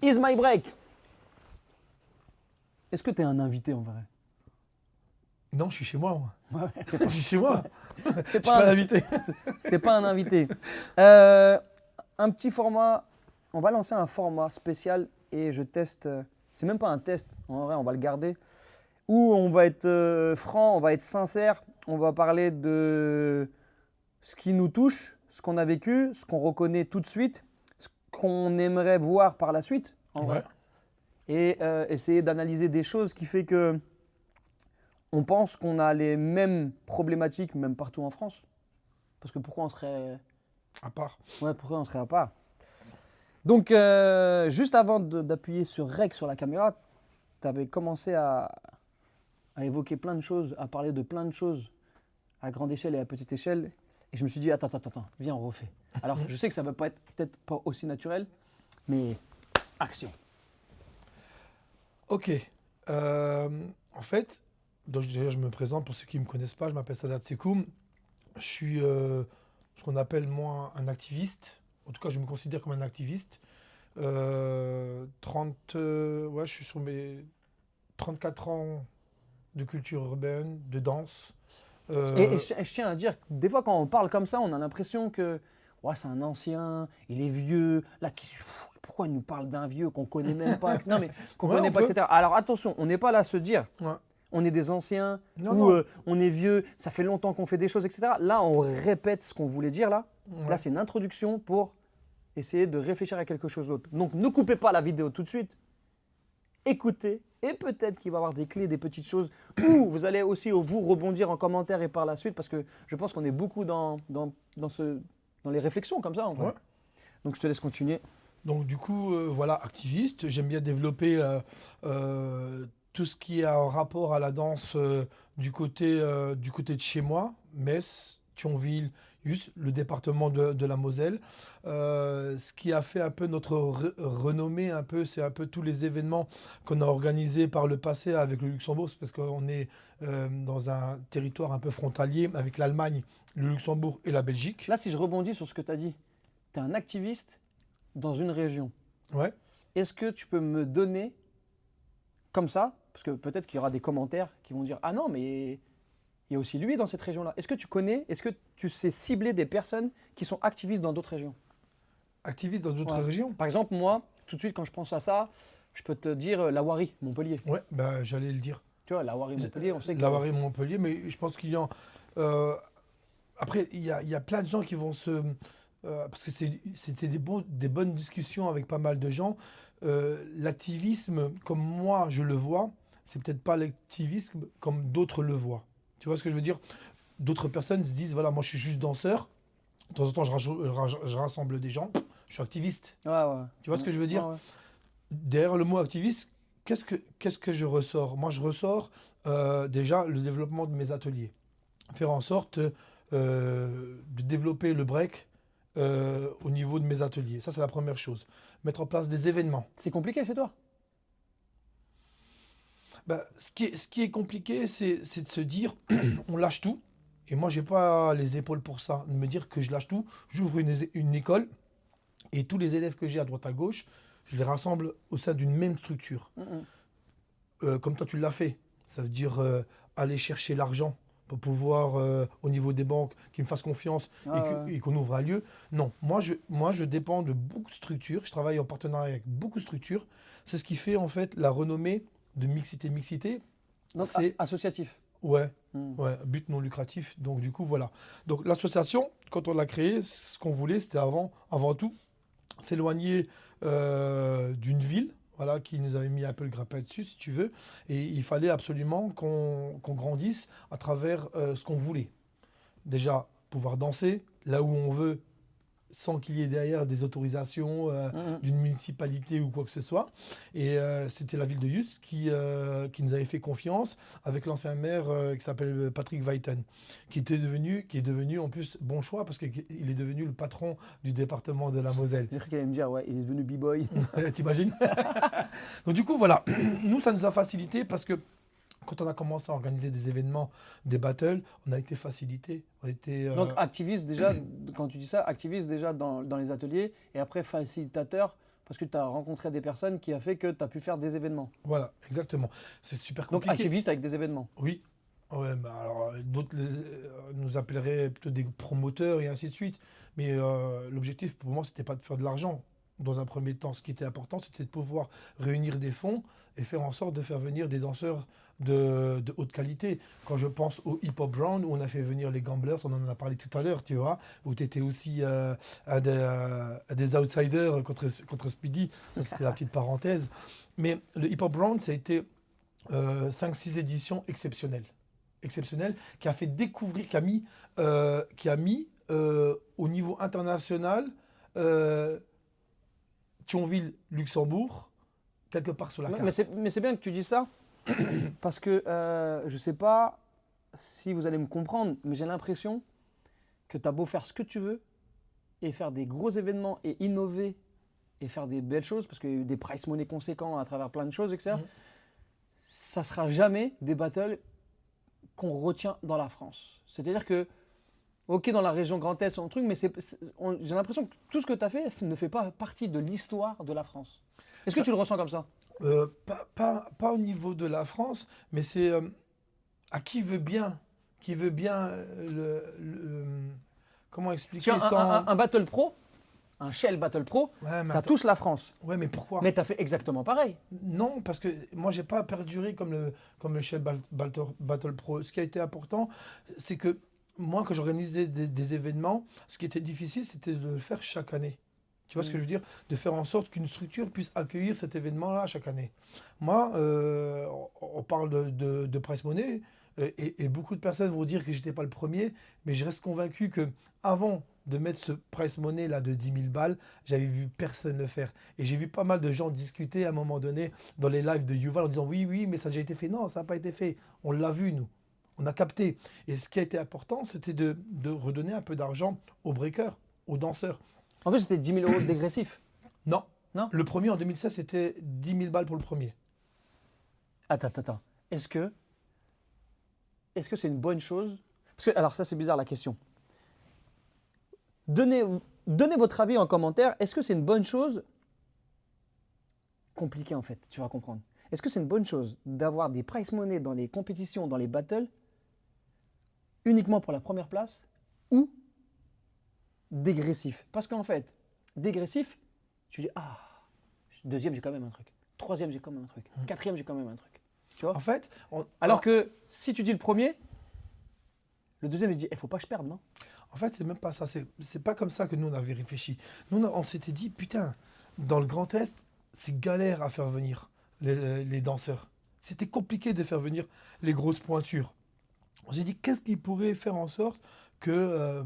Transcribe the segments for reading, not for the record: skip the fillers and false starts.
Is my break. Est-ce que tu es un invité en vrai? Non, je suis chez moi. Ouais. Je suis chez moi. C'est Je suis pas pas un, l'invité. c'est pas un invité. Un petit format. On va lancer un format spécial et je teste. C'est même pas un test. En vrai, on va le garder. Où on va être franc, on va être sincère. On va parler de ce qui nous touche, ce qu'on a vécu, ce qu'on reconnaît tout de suite, ce qu'on aimerait voir par la suite, en vrai. Ouais. Et essayer d'analyser des choses qui fait que on pense qu'on a les mêmes problématiques, même partout en France. Parce que pourquoi on serait, À part. ouais, pourquoi on serait à part? Donc, juste avant d'appuyer sur Rec sur la caméra, tu avais commencé à évoquer plein de choses, à parler de plein de choses à grande échelle et à petite échelle. Et je me suis dit, attends, viens, on refait. Alors, je sais que ça ne va pas être peut-être pas aussi naturel, mais action. Ok. En fait, donc déjà, je me présente pour ceux qui ne me connaissent pas. Je m'appelle Sadat Sekoum. Je suis ce qu'on appelle, moi, un activiste. En tout cas, je me considère comme un activiste. 30, ouais, je suis sur mes 34 ans de culture urbaine, de danse. Et je tiens à dire, que des fois, quand on parle comme ça, on a l'impression que ouais, c'est un ancien, il est vieux. Là, pourquoi il nous parle d'un vieux qu'on connaît même pas? Non, mais qu'on Ouais, connaît on pas, peut. etc. Alors attention, on n'est pas là à se dire Ouais. on est des anciens Non, ou non. on est vieux, ça fait longtemps qu'on fait des choses, etc. Là, on répète ce qu'on voulait dire là. Ouais. Là, c'est une introduction pour essayer de réfléchir à quelque chose d'autre. Donc, ne coupez pas la vidéo tout de suite. Écoutez et peut-être qu'il va y avoir des clés, des petites choses ou vous allez aussi vous rebondir en commentaire et par la suite parce que je pense qu'on est beaucoup dans les réflexions comme ça en vrai. Ouais. Donc, je te laisse continuer. Donc du coup, voilà, activiste. J'aime bien développer tout ce qui est en rapport à la danse du côté de chez moi, Metz, Thionville, Hus, le département de la Moselle. Ce qui a fait un peu notre renommée, un peu, c'est un peu tous les événements qu'on a organisés par le passé avec le Luxembourg, c'est parce qu'on est dans un territoire un peu frontalier avec l'Allemagne, le Luxembourg et la Belgique. Là, si je rebondis sur ce que tu as dit, tu es un activiste dans une région. Ouais. Est-ce que tu peux me donner, comme ça, parce que peut-être qu'il y aura des commentaires qui vont dire « Ah non, mais il y a aussi lui dans cette région-là ». Est-ce que tu connais, est-ce que tu sais cibler des personnes qui sont activistes dans d'autres régions? Activiste dans d'autres Ouais. régions. Par exemple, moi, tout de suite, quand je pense à ça, je peux te dire la Wari, Montpellier. Ouais, bah, j'allais le dire. Tu vois, la Wari, Montpellier, on sait que… Lavaré Montpellier, mais je pense qu'il y a. euh, Après, il y a plein de gens qui vont se. Parce que c'était des bonnes discussions avec pas mal de gens. L'activisme, comme moi je le vois, c'est peut-être pas l'activisme comme d'autres le voient. Tu vois ce que je veux dire? D'autres personnes se disent voilà, moi je suis juste danseur. De temps en temps, je rassemble des gens. Je suis activiste. Ouais, ouais. Tu vois ce que je veux dire? Ouais, ouais. Derrière le mot activiste, qu'est-ce que je ressors? Moi, je ressors déjà le développement de mes ateliers. Faire en sorte de développer le break au niveau de mes ateliers. Ça, c'est la première chose. Mettre en place des événements. C'est compliqué chez toi? Ben, ce qui est compliqué, c'est de se dire, on lâche tout. Et moi, j'ai pas les épaules pour ça. De me dire que je lâche tout. J'ouvre une école et tous les élèves que j'ai à droite à gauche, je les rassemble au sein d'une même structure. Mhm. Comme toi tu l'as fait. Ça veut dire aller chercher l'argent pour pouvoir, au niveau des banques, qu'ils me fassent confiance Ah, ouais. et qu'on ouvre un lieu. Non, moi je dépends de beaucoup de structures. Je travaille en partenariat avec beaucoup de structures. C'est ce qui fait en fait la renommée de Mixité Mixité. Donc, C'est, associatif. ouais, Mhm. ouais, but non lucratif. Donc du coup, voilà. Donc l'association, quand on l'a créée, ce qu'on voulait, c'était avant tout, s'éloigner d'une ville, voilà, qui nous avait mis un peu le grappin dessus, si tu veux. Et il fallait absolument qu'on grandisse à travers ce qu'on voulait. Déjà, pouvoir danser là où on veut, sans qu'il y ait derrière des autorisations Mhm. d'une municipalité ou quoi que ce soit. Et c'était la ville de Yutz qui nous avait fait confiance avec l'ancien maire qui s'appelle Patrick Weiten, qui est devenu en plus bon choix parce qu'il est devenu le patron du département de la Moselle. J'ai cru qu'elle allait me dire, ouais, il est devenu b-boy. T'imagines? Donc du coup, voilà, nous, ça nous a facilité parce que quand on a commencé à organiser des événements, des battles, on a été facilité. On a été, Donc, activiste déjà, quand tu dis ça, activiste déjà dans les ateliers et après facilitateur parce que tu as rencontré des personnes qui a fait que tu as pu faire des événements. Voilà, exactement. C'est super Donc compliqué. activiste avec des événements. Oui. Ouais, bah alors d'autres nous appelleraient plutôt des promoteurs et ainsi de suite. Mais l'objectif pour moi, c'était pas de faire de l'argent. Dans un premier temps, ce qui était important, c'était de pouvoir réunir des fonds et faire en sorte de faire venir des danseurs de haute qualité. Quand je pense au Hip Hop Round, où on a fait venir les Gamblers, on en a parlé tout à l'heure, tu vois, où tu étais aussi un des outsiders contre Speedy. Ça, c'était la petite parenthèse. Mais le Hip Hop Round, ça a été 5-6 éditions exceptionnelles, qui a fait découvrir, qui a mis au niveau international Thionville, Luxembourg, quelque part sur la Mais carte. c'est bien que tu dis ça, parce que je ne sais pas si vous allez me comprendre, mais j'ai l'impression que tu as beau faire ce que tu veux et faire des gros événements et innover et faire des belles choses, parce qu'il y a eu des price money conséquents à travers plein de choses, etc. Ça ne sera jamais des battles qu'on retient dans la France. C'est-à-dire que, ok, dans la région Grand Est, c'est un truc, mais j'ai l'impression que tout ce que tu as fait ne fait pas partie de l'histoire de la France. Est-ce que tu le ressens comme ça? Pas au niveau de la France, mais c'est à qui veut bien comment expliquer Parce qu'un un Battle Pro, un Shell Battle Pro, Ouais, mais ça attends. touche la France. Ouais, mais pourquoi? Mais tu as fait exactement pareil. Non, parce que moi, j'ai pas perduré comme le Shell Battle Pro. Ce qui a été important, c'est que moi, quand j'organisais des événements, ce qui était difficile, c'était de le faire chaque année. Tu vois ce que je veux dire? De faire en sorte qu'une structure puisse accueillir cet événement-là chaque année. Moi, on parle de Price Money, et beaucoup de personnes vont dire que j'étais pas le premier, mais je reste convaincu que avant de mettre ce Price Money là de 10 000 balles, j'avais vu personne le faire. Et j'ai vu pas mal de gens discuter à un moment donné dans les lives de Yuval en disant oui, oui, mais ça a déjà été fait. Non, ça n'a pas été fait. On l'a vu, nous. On a capté. Et ce qui a été important, c'était de redonner un peu d'argent aux breakers, aux danseurs. En plus, c'était 10 000 euros de dégressif. Non. Non? Le premier en 2016, c'était 10 000 balles pour le premier. Attends. Est-ce que c'est une bonne chose? Parce que, alors ça c'est bizarre la question. Donnez votre avis en commentaire. Est-ce que c'est une bonne chose? Compliqué en fait, tu vas comprendre. Est-ce que c'est une bonne chose d'avoir des prize money dans les compétitions, dans les battles, uniquement pour la première place, ou dégressif? Parce qu'en fait, dégressif, tu dis ah, deuxième j'ai quand même un truc, troisième j'ai quand même un truc, quatrième j'ai quand même un truc. Tu vois? En fait, Alors que si tu dis le premier, le deuxième il dit il faut pas que je perde, non? En fait, c'est même pas ça. C'est pas comme ça que nous, on avait réfléchi. Nous, on s'était dit, putain, dans le Grand Est, c'est galère à faire venir les danseurs. C'était compliqué de faire venir les grosses pointures. On s'est dit, qu'est-ce qui pourrait faire en sorte que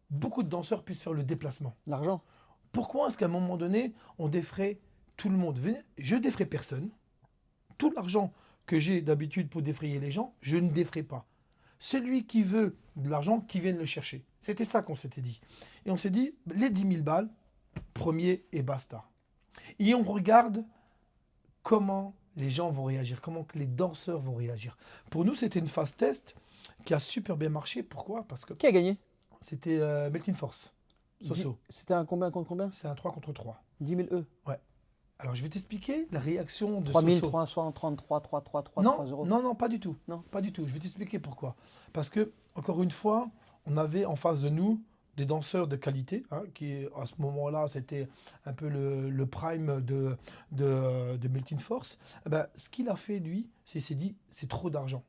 beaucoup de danseurs puissent faire le déplacement? L'argent. Pourquoi est-ce qu'à un moment donné, on défraie tout le monde? Je défraie personne. Tout l'argent que j'ai d'habitude pour défrayer les gens, je ne défraie pas. Celui qui veut de l'argent, qui vienne le chercher. C'était ça qu'on s'était dit. Et on s'est dit, les 10 000 balles, premier et basta. Et on regarde comment les gens vont réagir, comment que les danseurs vont réagir. Pour nous, c'était une phase test qui a super bien marché. Pourquoi? Parce que Qui a gagné? c'était Melting Force, Soso. C'était un combien contre combien? C'est un 3 contre 3. 10 000 E. Ouais. Alors, je vais t'expliquer la réaction de 3 000, Soso. 333, 3, 3, 3, Non, 3 euros. non, pas du tout. Non. Pas du tout. Je vais t'expliquer pourquoi. Parce que, encore une fois, on avait en face de nous des danseurs de qualité, hein, qui à ce moment-là, c'était un peu le prime de Melting Force. Eh ben, ce qu'il a fait, lui, c'est qu'il s'est dit, c'est trop d'argent.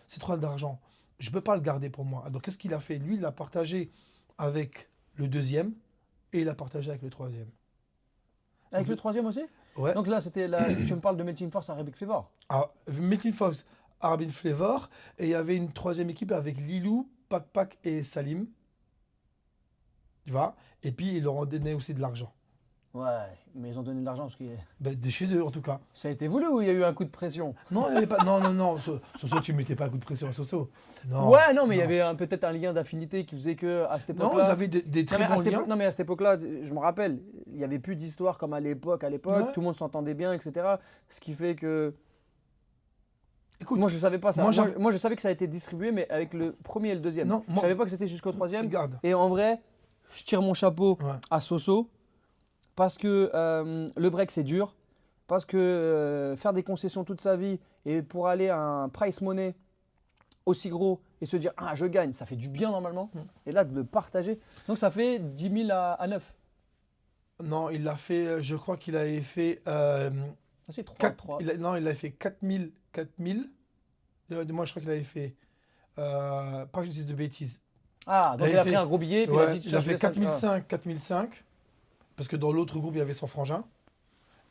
C'est trop d'argent. Je ne peux pas le garder pour moi. Donc, qu'est-ce qu'il a fait? Lui, il l'a partagé avec le deuxième et il l'a partagé avec le troisième. Avec le troisième aussi? Ouais. Donc là, c'était tu me parles de Melting Force Arabic Flavor. Ah, Melting Force, Arabic Flavor, et il y avait une troisième équipe avec Lilou, Pak et Salim. Tu vois? Et puis, ils leur ont donné aussi de l'argent. Ouais, mais ils ont donné de l'argent parce que Ben, de chez eux, en tout cas. ça a été voulu ou il y a eu un coup de pression? Non, il y avait pas... non. Soso, tu mettais pas un coup de pression à Soso. Non. Ouais, non, mais il y avait peut-être un lien d'affinité qui faisait que à cette Non, époque-là. ils avaient des Non, très mais à bons cette liens. époque- non, mais à cette époque-là, je me rappelle, il n'y avait plus d'histoire comme à l'époque. Ouais. Tout le monde s'entendait bien, etc. Ce qui fait que. Écoute, Moi, je savais pas ça. moi, Moi, je savais que ça a été distribué, mais avec le premier et le deuxième. Non, Je moi- savais pas que c'était jusqu'au troisième. regarde. Et en vrai, je tire mon chapeau Ouais. à Soso parce que le break c'est dur, parce que faire des concessions toute sa vie et pour aller à un price money aussi gros et se dire ah je gagne, ça fait du bien normalement. Et là de le partager, donc ça fait 10 000 à 9. Non, il a fait, je crois qu'il avait fait C'est 3, 4, 3. non, il a fait 4000, 4000. Moi, je crois qu'il avait fait, pas que je dise de bêtises. Ah donc il avait a pris fait- un gros billet et puis il Ouais, a dit il a tiens, je fait laisse un- 4005, 4005, parce que dans l'autre groupe, il y avait son frangin.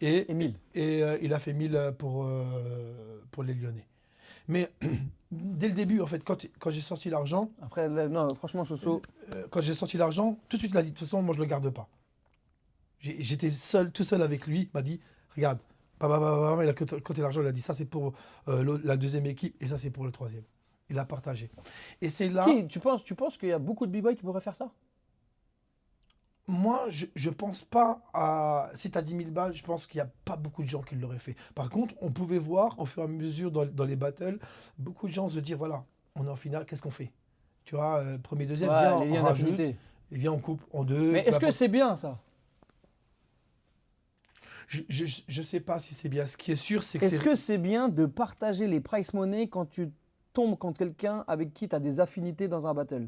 Et, et 1000. il a fait 1000 pour les Lyonnais. Mais dès le début, en fait, quand j'ai sorti l'argent, Après là, non franchement Soso, quand j'ai sorti l'argent, tout de suite, il a dit, de toute façon, moi, je le garde pas. J'étais seul, tout seul avec lui. Il m'a dit, regarde, il a compté l'argent. Il a dit, ça c'est pour la deuxième équipe et ça c'est pour le troisième. Il a partagé. Et c'est là, tu penses qu'il y a beaucoup de b-boys qui pourraient faire ça? moi, je pense pas à. Si tu as 10 000 balles, je pense qu'il n'y a pas beaucoup de gens qui l'auraient fait. Par contre, on pouvait voir au fur et à mesure dans les battles, beaucoup de gens se dire, voilà, on est en finale, qu'est-ce qu'on fait? Tu vois, premier, deuxième, Ouais, viens, les liens on rajoute, d'affinité. et viens, on coupe en deux. Mais est-ce que c'est bien ça? Je sais pas si c'est bien. Ce qui est sûr, c'est que Est-ce c'est. que c'est bien de partager les price money quand tu tombes contre quelqu'un avec qui tu as des affinités dans un battle?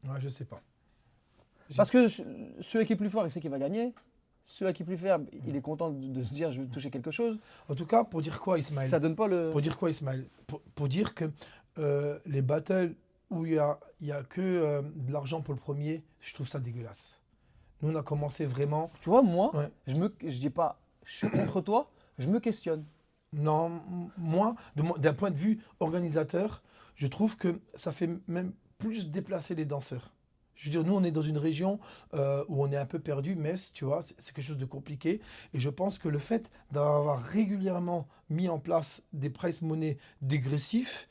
Ouais, je sais pas. Parce que celui qui est plus fort, il sait qu'il va gagner. Celui qui est plus faible, il est content de se dire je vais toucher quelque chose. En tout cas, pour dire quoi, Ismaël? Ça donne pas le. Pour dire quoi, Ismaël? Pour dire que les battles où il y a que de l'argent pour le premier, je trouve ça dégueulasse. Nous, on a commencé vraiment. Tu vois, moi, Ouais. je dis pas je suis contre toi, je me questionne. Non, moi, d'un point de vue organisateur, je trouve que ça fait même plus déplacer les danseurs. Je veux dire, nous, on est dans une région où on est un peu perdu, Metz, tu vois, c'est quelque chose de compliqué. Et je pense que le fait d'avoir régulièrement mis en place des price money dégressifs,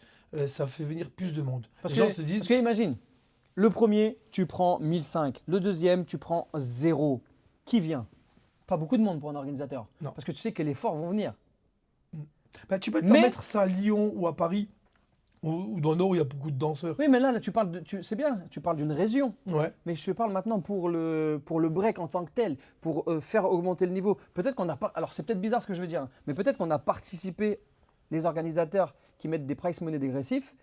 ça fait venir plus de monde. Parce Les gens que, se disent, parce que imagine, le premier, tu prends 1005. Le deuxième, tu prends 0. Qui vient? Pas beaucoup de monde pour un organisateur. Non. Parce que tu sais que les forts vont venir. bah, tu peux te Mais- permettre ça à Lyon ou à Paris, ou dans le Nord où il y a beaucoup de danseurs. Oui, mais là tu parles c'est bien, tu parles d'une région. Ouais. Mais je te parle maintenant pour le break en tant que tel, pour faire augmenter le niveau. Peut-être qu'on a pas. Alors c'est peut-être bizarre ce que je veux dire, hein, mais peut-être qu'on a participé, les organisateurs qui mettent des price money dégressifs,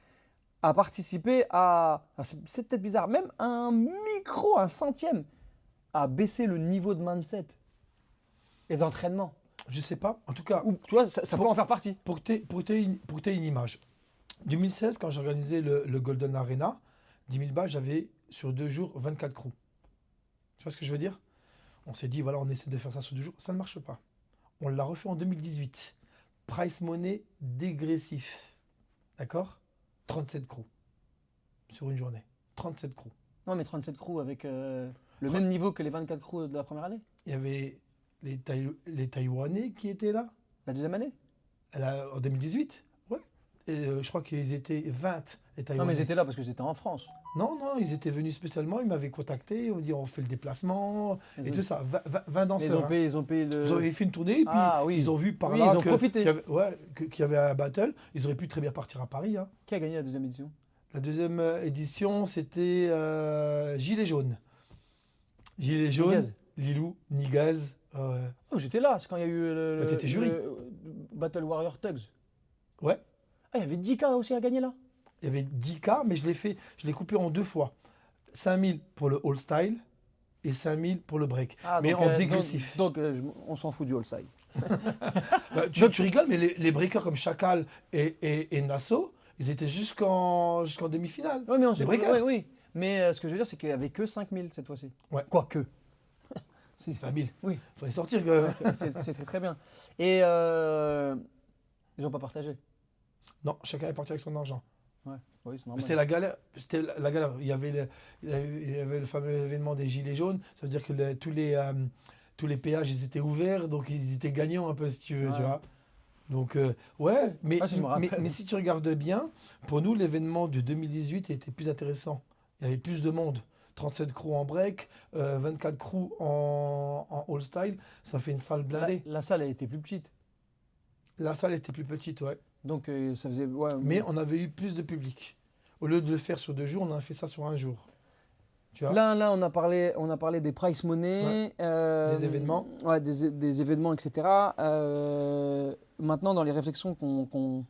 à participer à. C'est peut-être bizarre, même un micro, un centième, à baisser le niveau de mindset et d'entraînement. Je sais pas. En tout cas, Ou tu vois, ça peut en faire partie. pour que tu aies une image. 2016, quand j'ai organisé le Golden Arena, 10 000 balles, j'avais sur 2 jours 24 crews. Tu vois ce que je veux dire? On s'est dit, voilà, on essaie de faire ça sur 2 jours. Ça ne marche pas. On l'a refait en 2018. Price money dégressif. D'accord? 37 crews. Sur une journée. 37 crews. Non, mais 37 crews avec le même niveau que les 24 crews de la première année, Il y avait les Taïwanais qui étaient là la deuxième année. en 2018. Ouais. Et je crois qu'ils étaient 20, les Non, Taïwanais. mais ils étaient là parce que c'était en France. Non, ils étaient venus spécialement, ils m'avaient contacté, on me dit on fait le déplacement Ils et ont- tout ça. 20 Mais danseurs. Hein. ils ont payé le. Ils avaient fait une tournée et puis Ah oui. ils ont vu par Oui, là ils ont profité. qu'il y avait un battle. Ils auraient pu très bien partir à Paris. Hein. Qui a gagné la deuxième édition? La deuxième édition, c'était Gilets jaunes. Gilets jaunes, Nigaz. Lilou, Nigaz. Oh, j'étais là, c'est quand il y a eu Bah, t'étais jury. Battle Warrior Tugs. Ouais, Ah, il y avait 10K aussi à gagner là. il y avait 10K, mais je l'ai coupé en 2 fois. 5000 pour le All Style et 5000 pour le break. Ah, mais donc, en dégressif. Donc, on s'en fout du all side. Bah, tu rigoles, mais les breakers comme Chacal et Nassau, ils étaient jusqu'en demi-finale. Oui, mais on Les breakers. oui, oui. Mais ce que je veux dire, c'est qu'il n'y avait que 5000 cette fois-ci. Ouais. Quoi que. Si, 5000. Oui, Fallait sortir quand même. c'est très très bien. Et ils n'ont pas partagé. Non, chacun est parti avec son argent. Ouais, oui, c'est Mais normal. c'était la galère. C'était la galère. Il y avait le fameux événement des Gilets jaunes. Ça veut dire que tous les péages, ils étaient ouverts, donc ils étaient gagnants un peu, si tu veux, Ouais. tu vois. Donc, ouais, Ah, si je me rappelle. mais si tu regardes bien, pour nous, l'événement de 2018 était plus intéressant. Il y avait plus de monde. 37 crews en break, 24 crews en all style, ça fait une salle blindée. La salle a été plus petite. La salle était plus petite, ouais. Donc ça faisait. Ouais, Mais on avait eu plus de public. Au lieu de le faire sur 2 jours, on a fait ça sur 1 jour. Tu vois? Là, on a parlé des price money, Des événements. ouais, des événements, etc. Maintenant, dans les réflexions où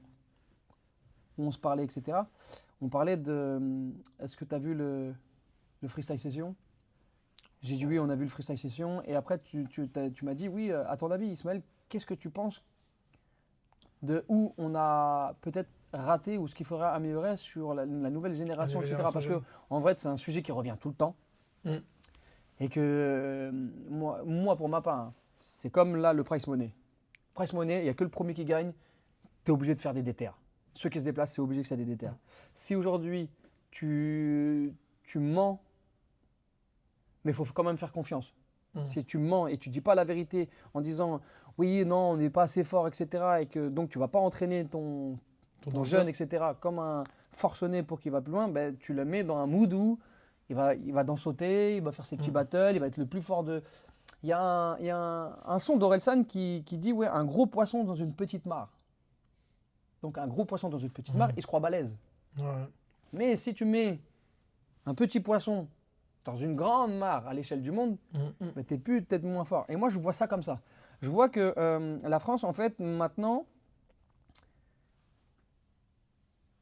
on se parlait, etc., on parlait de. Est-ce que tu as vu le freestyle session? J'ai dit oui, on a vu le freestyle session. Et après, tu m'as dit oui, à ton avis, Ismaël, qu'est-ce que tu penses de où on a peut-être raté ou ce qu'il faudrait améliorer sur la nouvelle génération, nouvelle etc. Parce génération que en vrai, c'est un sujet qui revient tout le temps. Mm. Et que moi, pour ma part, hein, c'est comme là le price money. Price money, il n'y a que le premier qui gagne, tu es obligé de faire des DTR. Ceux qui se déplacent, c'est obligé que ça ait des DTR. Si aujourd'hui, tu mens, mais il faut quand même faire confiance. Si tu mens et tu dis pas la vérité en disant oui, non, on n'est pas assez fort, etc. et que donc tu vas pas entraîner ton jeune, etc. comme un forcené pour qu'il va plus loin, ben, tu le mets dans un mood où il va d'en sauter, il va faire ses petits battles, il va être le plus fort de. Il y a un son d'Orelsan qui dit ouais, un gros poisson dans une petite mare. Donc un gros poisson dans une petite mare, il se croit balèze. Ouais. Mais si tu mets un petit poisson dans une grande mare à l'échelle du monde, ben, tu es peut-être moins fort. Et moi, je vois ça comme ça. Je vois que la France, en fait, maintenant,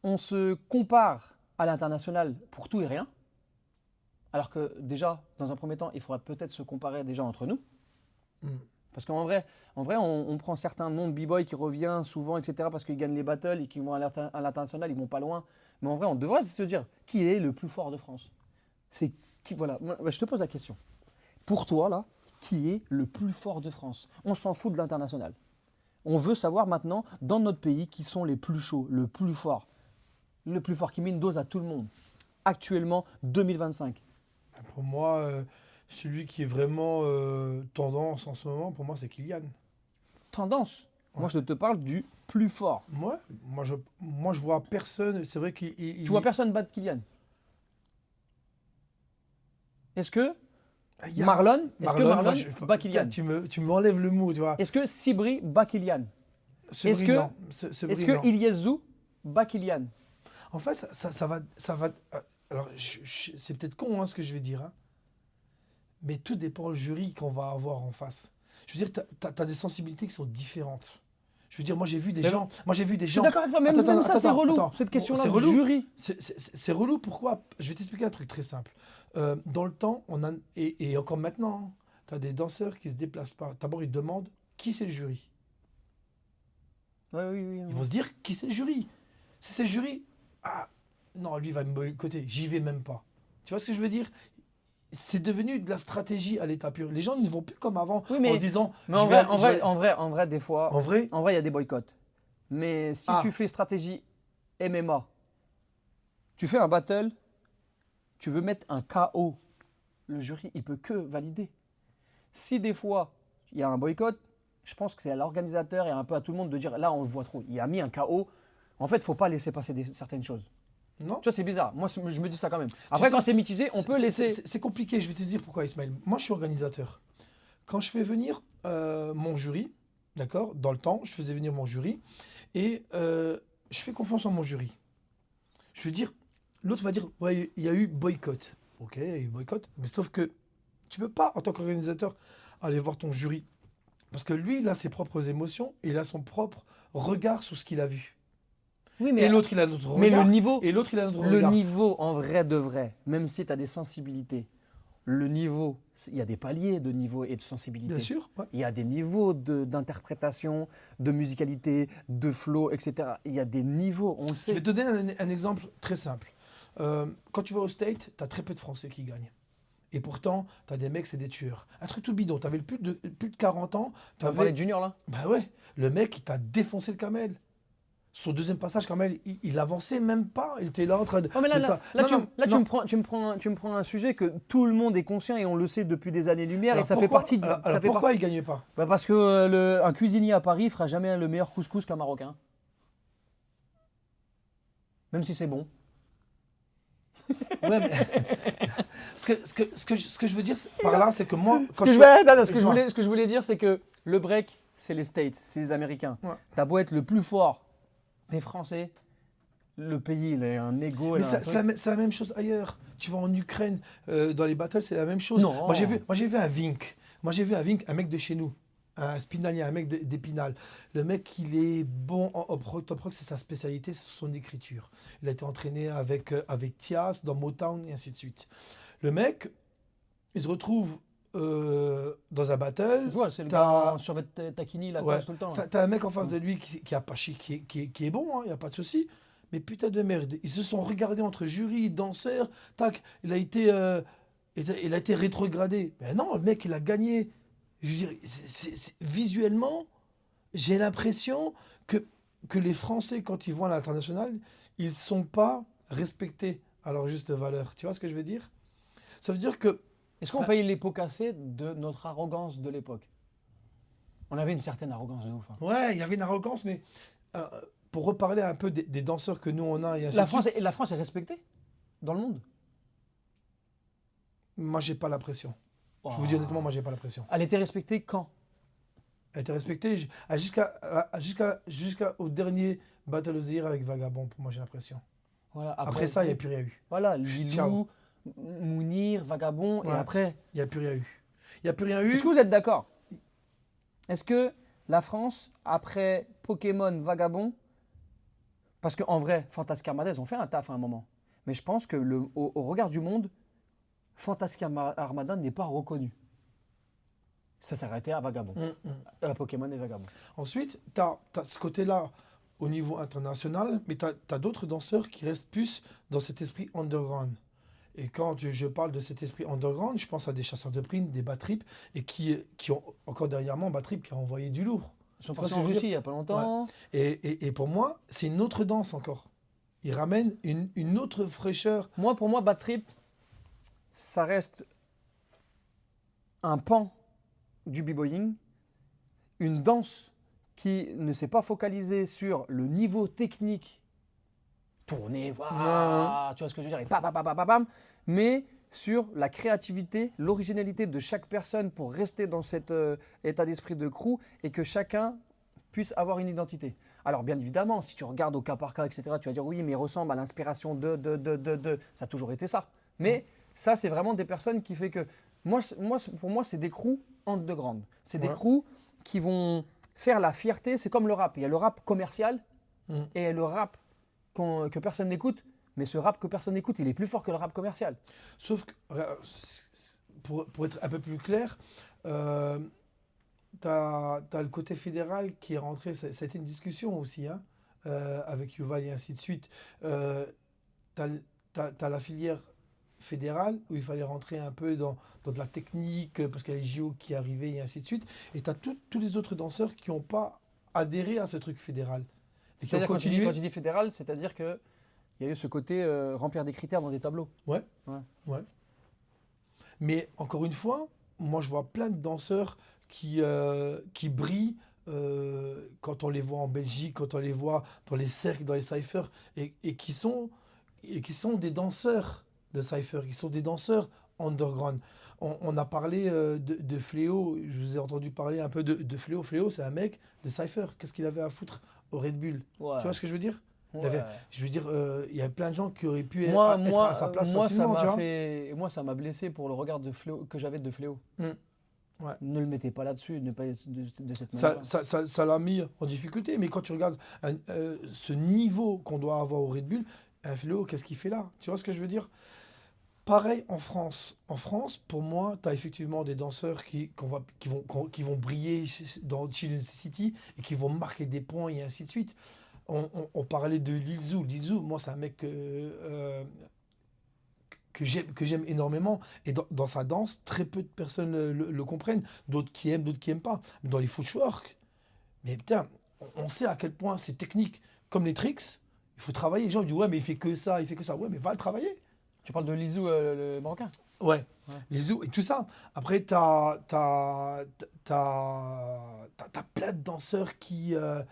on se compare à l'international pour tout et rien. Alors que déjà, dans un premier temps, il faudrait peut-être se comparer déjà entre nous. Parce qu'en vrai, on prend certains noms de b-boy qui reviennent souvent, etc. parce qu'ils gagnent les battles et qu'ils vont à l'international, ils vont pas loin. Mais en vrai, on devrait se dire qui est le plus fort de France. C'est qui, voilà. Je te pose la question. Pour toi, là, qui est le plus fort de France? On s'en fout de l'international. On veut savoir maintenant, dans notre pays, qui sont les plus chauds, le plus fort qui met une dose à tout le monde. Actuellement, 2025. Pour moi, celui qui est vraiment tendance en ce moment, pour moi, c'est Kylian. Tendance. Ouais. Moi, je te parle du plus fort. Moi, je vois personne. C'est vrai qu'il. Tu vois personne battre Kylian. Est-ce que Marlon bat Kylian? Tu m'enlèves le mot, tu vois. Est-ce que Sibri bat Kylian? Est-ce que Iliezou bat Kylian? En fait, ça va. Alors, c'est peut-être con ce que je vais dire, hein, mais tout dépend du jury qu'on va avoir en face. Je veux dire, tu as des sensibilités qui sont différentes. Je veux dire, moi j'ai vu des gens. Je suis d'accord avec toi, même ça c'est relou, cette question-là du jury. C'est relou, pourquoi? Je vais t'expliquer un truc très simple. Dans le temps, et encore maintenant, tu as des danseurs qui se déplacent pas. D'abord, ils demandent qui c'est le jury. Ouais, oui. Ils vont se dire qui c'est le jury. Si c'est le jury, non, lui va me boycotter, j'y vais même pas. Tu vois ce que je veux dire? C'est devenu de la stratégie à l'état pur. Les gens ne vont plus comme avant en disant. Mais en vrai, des fois, En vrai, il y a des boycotts. Mais si tu fais stratégie MMA, tu fais un battle, tu veux mettre un KO, le jury, il peut que valider. Si des fois, il y a un boycott, je pense que c'est à l'organisateur et un peu à tout le monde de dire là, on le voit trop. Il a mis un KO. En fait, il ne faut pas laisser passer certaines choses. non. Tu vois, c'est bizarre. Moi, je me dis ça quand même. Après, quand c'est mitigé, on peut laisser. C'est compliqué, je vais te dire pourquoi, Ismaël. Moi, je suis organisateur. Quand je fais venir mon jury, d'accord, dans le temps, je faisais venir mon jury et je fais confiance en mon jury. Je veux dire, l'autre va dire, ouais, il y a eu boycott. Ok, il y a eu boycott, mais sauf que tu ne peux pas, en tant qu'organisateur, aller voir ton jury. Parce que lui, il a ses propres émotions et il a son propre regard sur ce qu'il a vu. Oui, Et l'autre, il a notre regard. Mais le niveau, et l'autre, il a notre le regard. niveau en vrai de vrai, même si tu as des sensibilités, le niveau, il y a des paliers de niveau et de sensibilité. Bien sûr. Ouais. Il y a des niveaux d'interprétation, de musicalité, de flow, etc. Il y a des niveaux, on le Je sait. vais te donner un exemple très simple. Quand tu vas au State, tu as très peu de Français qui gagnent. Et pourtant, tu as des mecs, c'est des tueurs. Un truc tout bidon. Tu avais plus de 40 ans. Tu vas parler de Junior là? Bah ouais. Le mec, il t'a défoncé le camel. Son deuxième passage, Kamel, il avançait même pas. Il était là en train de. Oh mais tu me prends un sujet que tout le monde est conscient et on le sait depuis des années-lumière. Alors et ça fait partie de. Alors pourquoi il gagnait pas? Bah parce que un cuisinier à Paris fera jamais le meilleur couscous qu'un Marocain. Même si c'est bon. Ouais, mais ce que je veux dire par là, c'est que moi. Ce que je voulais dire, c'est que le break, c'est les States, c'est les Américains. Ouais. T'as beau être le plus fort des Français, le pays, il a un ego. Mais il a un truc. c'est la même chose ailleurs. Tu vas en Ukraine, dans les battles, c'est la même chose. Non. Moi, j'ai vu un Vink. Moi, j'ai vu un Vink, un mec de chez nous. Un spinalien, un mec d'Épinal. Le mec, il est bon en top rock, c'est sa spécialité, c'est son écriture. Il a été entraîné avec Tias, dans Motown, et ainsi de suite. Le mec, il se retrouve dans un battle. Je vois, c'est le T'as- gars en survêt taquini, la Ouais. classe tout le temps. T'as un mec en face de lui qui a pas chi- qui est bon, il n'y a pas de souci. Mais putain de merde, ils se sont regardés entre jury, danseurs, tac, il a été rétrogradé. Mais non, le mec, il a gagné. Je veux dire, visuellement, j'ai l'impression que les Français, quand ils vont à l'international, ils ne sont pas respectés à leur juste valeur. Tu vois ce que je veux dire? Ça veut dire que Est-ce qu'on paye les pots cassés de notre arrogance de l'époque? On avait une certaine arrogance de ouf. Hein. ouais, il y avait une arrogance, mais euh, pour reparler un peu des danseurs que nous on a, et ainsi La de suite, France est respectée dans le monde. moi j'ai pas la pression. Je vous Oh. dis honnêtement, moi j'ai pas la pression. Elle était respectée quand? Elle était respectée jusqu'au dernier Battle of the Year avec Vagabond, pour moi j'ai l'impression. Voilà, Après ça, il n'y a plus rien eu. Voilà, Ciao. Lilou, Mounir, Vagabond, et Ouais. après. Il n'y a plus rien eu. Il n'y a plus rien eu. Est-ce que vous êtes d'accord? Est-ce que la France, après Pokémon, Vagabond, parce qu'en vrai, Fantasca Armada, ont fait un taf à un moment, mais je pense que au regard du monde, Fantasca Armada n'est pas reconnu. Ça s'arrêtait à Vagabond. Pokémon et Vagabond. Ensuite, tu as ce côté-là au niveau international, mais tu as d'autres danseurs qui restent plus dans cet esprit underground. Et quand je parle de cet esprit underground, je pense à des chasseurs de primes, des bad trips, et qui ont, encore dernièrement, bad trip qui a envoyé du lourd. Ils sont Tu vois partis ce que en je veux Russie dire? il n'y a pas longtemps. Et pour moi, c'est une autre danse encore. Ils ramènent une autre fraîcheur. Pour moi, Bad Trip, ça reste un pan du b-boying, une danse qui ne s'est pas focalisée sur le niveau technique, tourner, voilà, tu vois ce que je veux dire, et pam, pam, pam, pam, pam, pam, mais sur la créativité, l'originalité de chaque personne pour rester dans cet état d'esprit de crew et que chacun puisse avoir une identité. Alors bien évidemment, si tu regardes au cas par cas, etc., tu vas dire oui, mais il ressemble à l'inspiration de. Ça a toujours été ça. Mais ça, c'est vraiment des personnes qui fait que. Pour moi, c'est des crews underground. C'est des Ouais. crews qui vont faire la fierté. C'est comme le rap. Il y a le rap commercial Mm. et le rap que personne n'écoute. Mais ce rap que personne n'écoute, il est plus fort que le rap commercial. Sauf que, pour être un peu plus clair, t'as le côté fédéral qui est rentré. Ça a été une discussion aussi, hein, avec Yuval et ainsi de suite. T'as la filière fédérale où il fallait rentrer un peu dans de la technique parce qu'il y a les JO qui arrivaient et ainsi de suite. Et t'as tous les autres danseurs qui n'ont pas adhéré à ce truc fédéral. Et qui ont C'est-à-dire, continué. quand tu dis fédéral, c'est-à-dire qu'il y a eu ce côté remplir des critères dans des tableaux. Ouais. Ouais. Ouais. Mais encore une fois, moi je vois plein de danseurs qui brillent quand on les voit en Belgique, quand on les voit dans les cercles, dans les cyphers, et qui sont des danseurs de cypher, qui sont des danseurs underground. On a parlé de Fléau, je vous ai entendu parler un peu de Fléau. Fléau, c'est un mec de cypher. Qu'est-ce qu'il avait à foutre au Red Bull? Ouais. Tu vois ce que je veux dire? Il Ouais. avait- je veux dire, il y a plein de gens qui auraient pu Moi, être à sa place moi, ça facilement, tu m'a vois. moi, ça m'a blessé pour le regard de Fléau, que j'avais de Fléau. Ouais. Ne le mettez pas là-dessus, ne pas de cette Ça manière. ça l'a mis en difficulté, mais quand tu regardes ce niveau qu'on doit avoir au Red Bull, un Fléau, qu'est-ce qu'il fait là? Tu vois ce que je veux dire? Pareil en France. En France, pour moi, tu as effectivement des danseurs qui vont briller dans Chile City et qui vont marquer des points et ainsi de suite. On parlait de Lil Zou. Lil Zou, moi, c'est un mec que j'aime énormément. Et dans sa danse, très peu de personnes le comprennent. D'autres qui aiment, d'autres qui n'aiment pas. Mais dans les footwork, mais putain, on sait à quel point c'est technique. Comme les tricks, il faut travailler. Les gens disent, ouais, mais il fait que ça, il fait que ça. Ouais, mais va le travailler. Tu parles de Lizou, le Marocain. Ouais, Ouais. les zoos et tout ça. Après, t'as plein de danseurs qui, à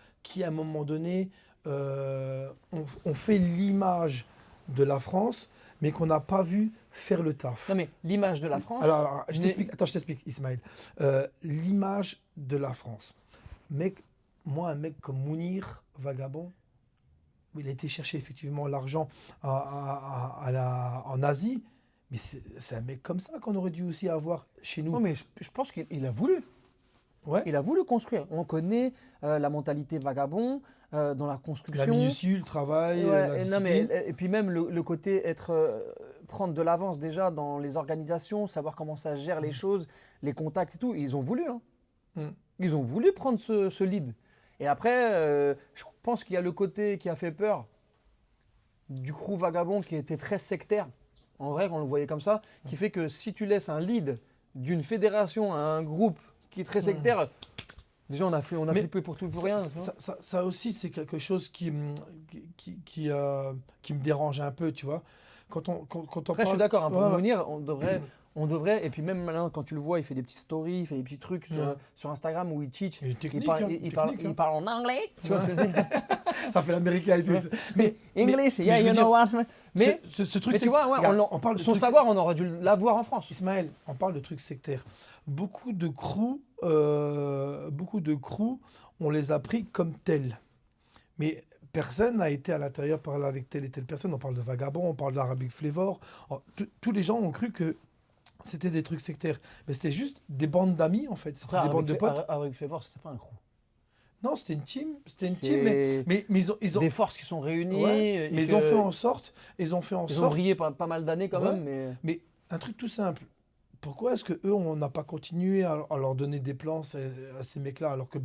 un moment donné, ont fait l'image de la France, mais qu'on n'a pas vu faire le taf. Non mais l'image de la France. Alors, je mais- t'explique. Attends, je t'explique, Ismaël. L'image de la France. Mec, moi, un mec comme Mounir, Vagabond, il a été chercher effectivement l'argent en Asie, mais c'est un mec comme ça qu'on aurait dû aussi avoir chez Non, nous. mais je pense qu'il a voulu. Ouais, Il a voulu construire. On connaît la mentalité vagabond dans la la construction. minutie, le travail, Ouais, la non, mais, discipline. et puis même le côté prendre de l'avance déjà dans les organisations, savoir comment ça gère les choses, les contacts et tout. Ils ont voulu, hein. Mm. Ils ont voulu prendre ce lead. Et après, je pense qu'il y a le côté qui a fait peur du crew vagabond qui était très sectaire. En vrai, on le voyait comme ça, qui fait que si tu laisses un lead d'une fédération à un groupe qui est très sectaire, déjà on a Mais flippé pour tout et pour rien. Tu vois. Ça aussi, c'est quelque chose qui me dérange un peu, tu vois. Quand on Après, je suis parle. d'accord, hein, pour Ouais, Mounir, on devrait, et puis même maintenant, quand tu le vois, il fait des petites stories, il fait des petits trucs sur Instagram où il cheat, il est technique, parle, hein, il parle, technique, il hein. parle en anglais. Tu vois ce que je veux dire. Ça fait l'américain et tout. Ouais. Mais, English, mais yeah, je veux you dire, know what. Mais, ce truc, mais tu vois, ouais, regarde, on parle de son trucs. savoir, on aurait dû l'avoir en France. Ismaël, on parle de trucs sectaires. Beaucoup de crews, on les a pris comme tels. Mais personne n'a été à l'intérieur parler avec telle et telle personne. On parle de vagabond, on parle de l'Arabic Flavor. Tous les gens ont cru que c'était des trucs sectaires. Mais c'était juste des bandes d'amis, en fait. C'était des bandes de potes. Avec Fevor, c'était pas un crew. Non, c'était une team. C'était une team, C'est mais ils ont, des forces qui sont réunies. ouais, et mais ils que- ont fait en sorte. Ils ont fait en Ils ont sorte. brillé pas mal d'années quand Ouais. même. Mais Mais un truc tout simple. Pourquoi est-ce que eux, on n'a pas continué à leur donner des plans à ces mecs-là, alors que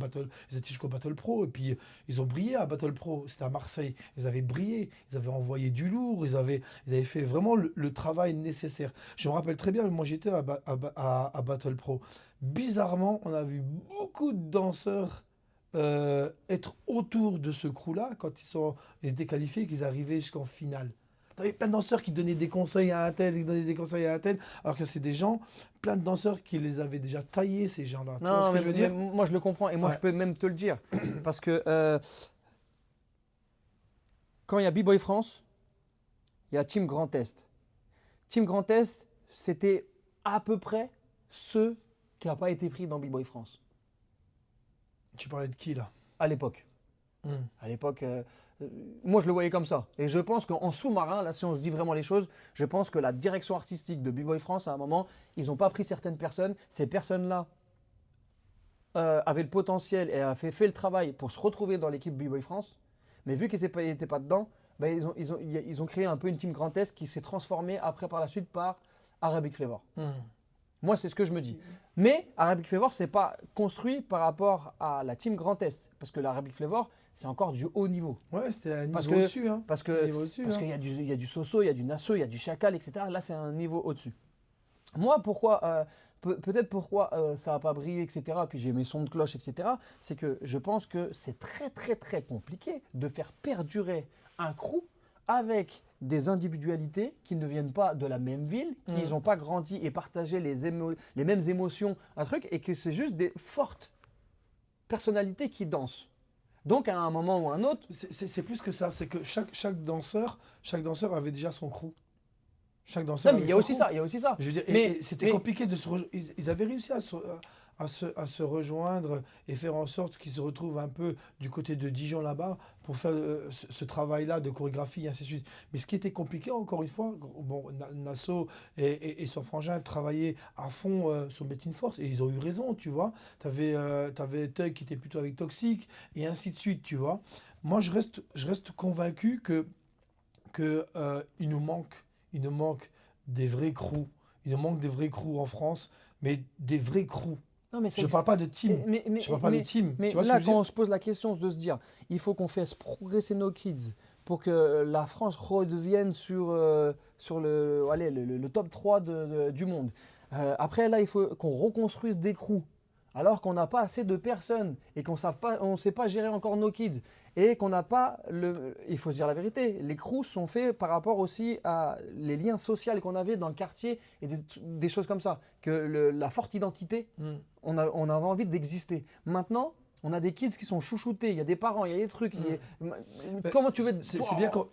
ils étaient jusqu'au Battle Pro, et puis ils ont brillé à Battle Pro, c'était à Marseille, ils avaient brillé, ils avaient envoyé du lourd, ils avaient fait vraiment le travail nécessaire. Je me rappelle très bien, moi j'étais à Battle Pro. Bizarrement, on a vu beaucoup de danseurs être autour de ce crew-là quand ils étaient qualifiés, qu'ils arrivaient jusqu'en finale. T'avais plein de danseurs qui donnaient des conseils à un tel, qui donnaient des conseils à un tel, alors que c'est des gens, plein de danseurs qui les avaient déjà taillés, ces gens-là. Tu vois non, ce que je veux dire? moi je le comprends et moi Ouais. je peux même te le dire parce que quand il y a B-Boy France, il y a Team Grand Est. Team Grand Est, c'était à peu près ceux qui n'ont pas été pris dans B-Boy France Tu parlais de qui là? à l'époque. À l'époque, moi je le voyais comme ça. Et je pense qu'en sous-marin, là, si on se dit vraiment les choses, je pense que la direction artistique de B-Boy France, à un moment, ils n'ont pas pris certaines personnes. Ces personnes-là avaient le potentiel et avaient fait le travail pour se retrouver dans l'équipe B-Boy France. Mais vu qu'ils n'étaient pas dedans, ben, ils ont créé un peu une team Grand Est qui s'est transformée après par la suite par Arabic Flavor. Moi, c'est ce que je me dis. Mais Arabic Flavor, c'est pas construit par rapport à la team Grand Est. Parce que l'Arabic Flavor, c'est encore du haut niveau. Ouais, c'était un Parce niveau que- au-dessus. Hein. Parce Un que niveau au-dessus, parce hein. qu'il y a du Soso, il y a du Nasso, il y a du Chacal, etc. Là, c'est un niveau au-dessus. Moi, pourquoi, peut-être pourquoi ça n'a pas brillé, etc. Puis j'ai mes sons de cloche, etc. C'est que je pense que c'est très, très, très compliqué de faire perdurer un crew avec des individualités qui ne viennent pas de la même ville, qui n'ont pas grandi et partagé les mêmes émotions, un truc, et que c'est juste des fortes personnalités qui dansent. Donc, à un moment ou un autre, C'est plus que ça, c'est que chaque danseur avait déjà son crew. Chaque non, danseur mais avait il y a son aussi crew. ça, il y a aussi ça. Je veux dire, Mais- et c'était mais- compliqué de se rejoindre. Ils avaient réussi à se rejoindre et faire en sorte qu'ils se retrouvent un peu du côté de Dijon là-bas pour faire ce travail-là de chorégraphie et ainsi de suite. Mais ce qui était compliqué, encore une fois, bon, Nasso et son frangin travaillaient à fond sur Metin Force et ils ont eu raison, tu vois. T'avais Tug qui était plutôt avec Toxic et ainsi de suite, tu vois. Moi, je reste convaincu il nous manque des vrais crews. Il nous manque des vrais crews en France, mais des vrais crews. Non, mais Je ne parle pas de team. Je parle pas de team. Mais Tu vois ce là, que je veux quand on dire? se pose la question de se dire, il faut qu'on fasse progresser nos kids pour que la France redevienne sur le top 3 du monde. Après, là, il faut qu'on reconstruise des crews. Alors qu'on n'a pas assez de personnes et qu'on ne sait pas gérer encore nos kids et qu'on n'a pas il faut se dire la vérité, les crews sont faits par rapport aussi à les liens sociaux qu'on avait dans le quartier et des choses comme ça. Que la forte identité, on avait envie d'exister. Maintenant, on a des kids qui sont chouchoutés, il y a des parents, il y a des trucs. Comment tu veux...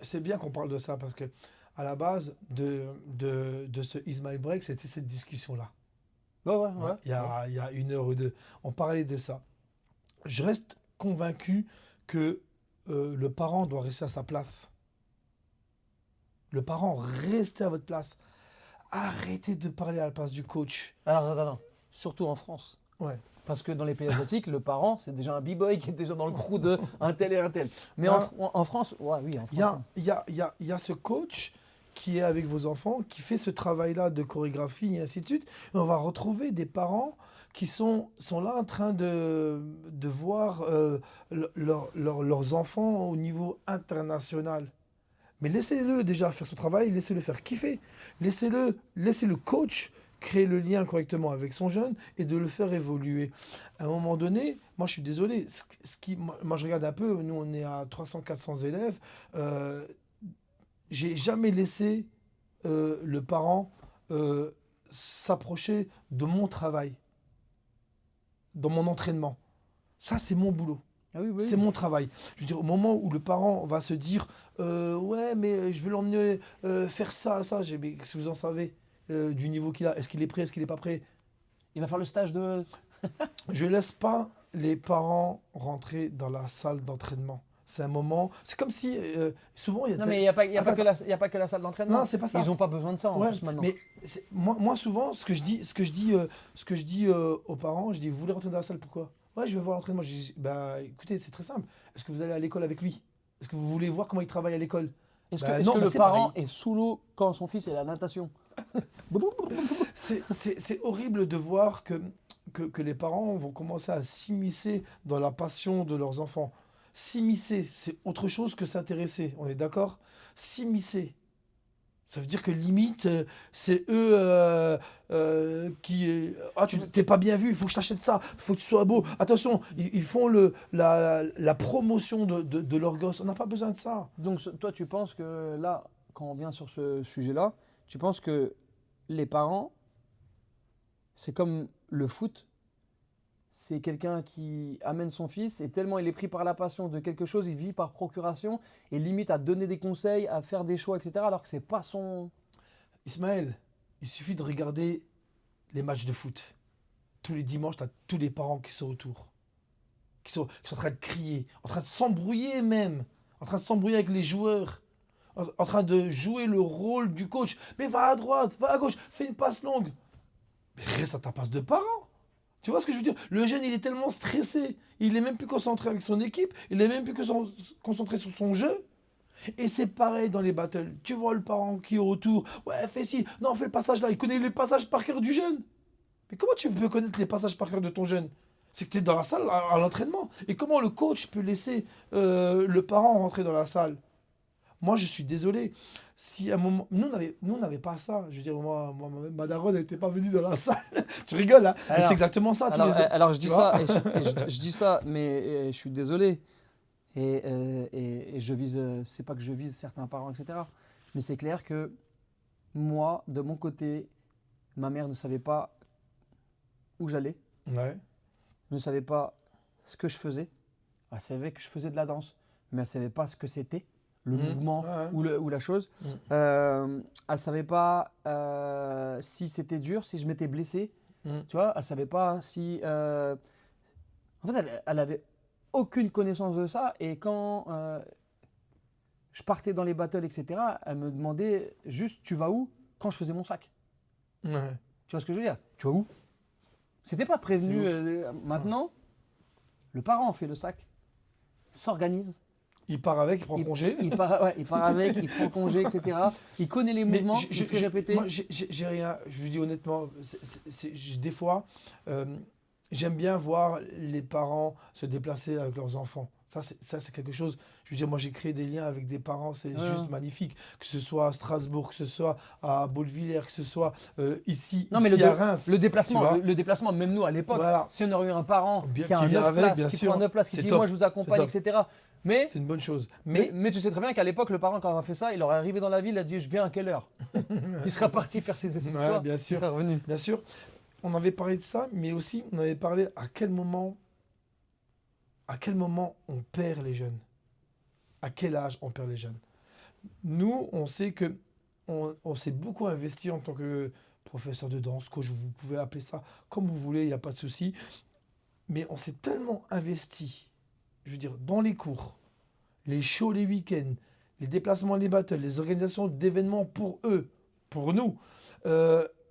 C'est bien qu'on parle de ça parce que à la base de ce Is My Break, c'était cette discussion-là. Ouais. Il y a une heure ou deux, on parlait de ça. Je reste convaincu que le parent doit rester à sa place. Le parent, restez à votre place. Arrêtez de parler à la place du coach. Alors, attends. Surtout en France. Ouais. Parce que dans les pays asiatiques, le parent, c'est déjà un b-boy qui est déjà dans le crew de un tel et un tel. Mais Non. en France, ouais, oui, en Il y a, France. il y a- il y a- il y a ce coach qui est avec vos enfants, qui fait ce travail-là de chorégraphie et ainsi de suite. Et on va retrouver des parents qui sont là en train de voir leurs enfants au niveau international. Mais laissez-le déjà faire ce travail, laissez-le faire kiffer. Laissez le coach créer le lien correctement avec son jeune et de le faire évoluer. À un moment donné, moi je suis désolé, moi je regarde un peu, nous on est à 300-400 élèves, j'ai jamais laissé le parent s'approcher de mon travail, dans mon entraînement. Ça c'est mon boulot. Ah oui, oui. C'est mon travail. Je veux dire, au moment où le parent va se dire ouais, mais je veux l'emmener faire ça, ça, mais qu'est-ce que vous en savez du niveau qu'il a? Est-ce qu'il est prêt? Est-ce qu'il n'est pas prêt? Il va faire le stage de. Je ne laisse pas les parents rentrer dans la salle d'entraînement. C'est un moment. C'est comme si souvent il y a. Non, mais il n'y a, pas, y a, pas Attends, que la, y a pas que la salle d'entraînement. non, c'est pas ça. Ils n'ont pas besoin de ça en Ouais, plus maintenant. mais moi souvent, ce que je dis aux parents, je dis, vous voulez rentrer dans la salle, pourquoi? Ouais, je veux voir l'entraînement. Je dis, bah écoutez, c'est très simple. Est-ce que vous allez à l'école avec lui? Est-ce que vous voulez voir comment il travaille à l'école? Est-ce Bah que, non, bah le c'est parent pareil. est sous l'eau quand son fils est à la natation? C'est horrible de voir que les parents vont commencer à s'immiscer dans la passion de leurs enfants. S'immiscer, c'est autre chose que s'intéresser, on est d'accord? S'immiscer. Ça veut dire que limite, c'est eux qui. Ah, tu t'es pas bien vu, il faut que je t'achète ça, il faut que tu sois beau. Attention, ils font la promotion de leur gosse. On n'a pas besoin de ça. Donc, toi, tu penses que là, quand on vient sur ce sujet-là, tu penses que les parents, c'est comme le foot, c'est quelqu'un qui amène son fils et tellement il est pris par la passion de quelque chose, il vit par procuration et limite à donner des conseils, à faire des choix, etc. Alors que c'est pas son. Ismaël, il suffit de regarder les matchs de foot. Tous les dimanches, tu as tous les parents qui sont autour, qui sont en train de crier, en train de s'embrouiller même, en train de s'embrouiller avec les joueurs, en train de jouer le rôle du coach. Mais va à droite, va à gauche, fais une passe longue. Mais reste à ta passe de parent. Tu vois ce que je veux dire? Le jeune, il est tellement stressé, il est même plus concentré avec son équipe, il est même plus concentré sur son jeu. Et c'est pareil dans les battles. Tu vois le parent qui est autour. Ouais, fais ci. Non, fais le passage là. Il connaît les passages par cœur du jeune. Mais comment tu peux connaître les passages par cœur de ton jeune? C'est que tu es dans la salle à l'entraînement. Et comment le coach peut laisser le parent rentrer dans la salle? Moi, je suis désolé. Si à un moment. Nous, on n'avait pas ça. Je veux dire, ma daronne n'était pas venue dans la salle. Tu rigoles, hein? Mais Alors- c'est exactement ça. Alors, je dis tu vois. ça, je dis ça, mais je suis désolé. Et je vise, c'est pas que je vise certains parents, etc. Mais c'est clair que moi, de mon côté, ma mère ne savait pas où j'allais, Ouais. ne savait pas ce que je faisais. Elle savait que je faisais de la danse, mais elle savait pas ce que c'était, le mouvement Ouais. ou la chose. Mm. Elle savait pas si c'était dur, si je m'étais blessé. Mm. Tu vois, elle savait pas si. En fait, elle avait aucune connaissance de ça. Et quand je partais dans les battles, etc., elle me demandait juste tu vas où quand je faisais mon sac. Ouais. Tu vois ce que je veux dire? Tu vas où? C'était pas prévenu. C'est Maintenant, le parent fait le sac, s'organise, Il part avec, il prend congé. il part, ouais, il part avec, il prend congé, etc. Il connaît les Mais mouvements, il fait répéter. moi, j'ai rien. Je vous dis honnêtement, des fois, j'aime bien voir les parents se déplacer avec leurs enfants. Ça, c'est quelque chose. Je veux dire, moi, j'ai créé des liens avec des parents, c'est Ouais. juste magnifique. Que ce soit à Strasbourg, que ce soit à Baudevillers, que ce soit ici, Non, mais ici à Reims. le tu déplacement, vois. le déplacement, même nous à l'époque, Voilà. si on aurait eu un parent Bien- qui a qui un vient 9 avec, places, bien qui sûr. prend un 9 places, qui C'est dit top. moi je vous accompagne, C'est top. etc. Mais, C'est une bonne chose. mais tu sais très bien qu'à l'époque, le parent, quand il a fait ça, il aurait arrivé dans la ville, il a dit je viens à quelle heure? Il serait parti faire ses histoires. Ouais, bien sûr. Il serait revenu. Bien sûr, on avait parlé de ça, mais aussi on avait parlé à quel moment on perd les jeunes. À quel âge on perd les jeunes. Nous, on sait que on s'est beaucoup investi en tant que professeur de danse, coach, vous pouvez appeler ça comme vous voulez, il n'y a pas de souci. Mais on s'est tellement investi, je veux dire, dans les cours, les shows les week-ends, les déplacements, les battles, les organisations d'événements pour eux, pour nous,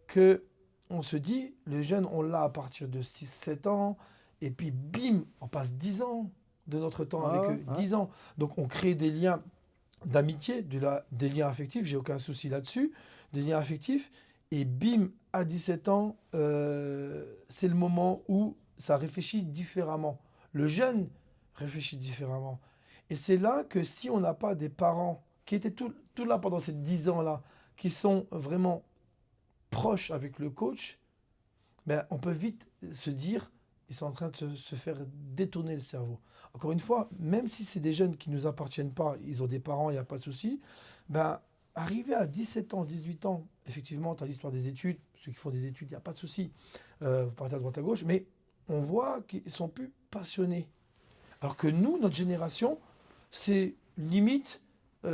que on se dit, les jeunes, on l'a à partir de 6, 7 ans, et puis bim, on passe 10 ans de notre temps avec eux, 10 ans. Donc on crée des liens d'amitié, des liens affectifs, j'ai aucun souci là-dessus, des liens affectifs, et bim, à 17 ans, c'est le moment où ça réfléchit différemment. Le jeune réfléchit différemment. Et c'est là que si on n'a pas des parents qui étaient tout là pendant ces 10 ans-là, qui sont vraiment proches avec le coach, ben, on peut vite se dire, ils sont en train de se faire détourner le cerveau. Encore une fois, même si c'est des jeunes qui ne nous appartiennent pas, ils ont des parents, il n'y a pas de souci, ben, arrivé à 17 ans, 18 ans, effectivement, tu as l'histoire des études, ceux qui font des études, il n'y a pas de souci, vous partez à droite à gauche, mais on voit qu'ils sont plus passionnés. Alors que nous, notre génération, c'est limite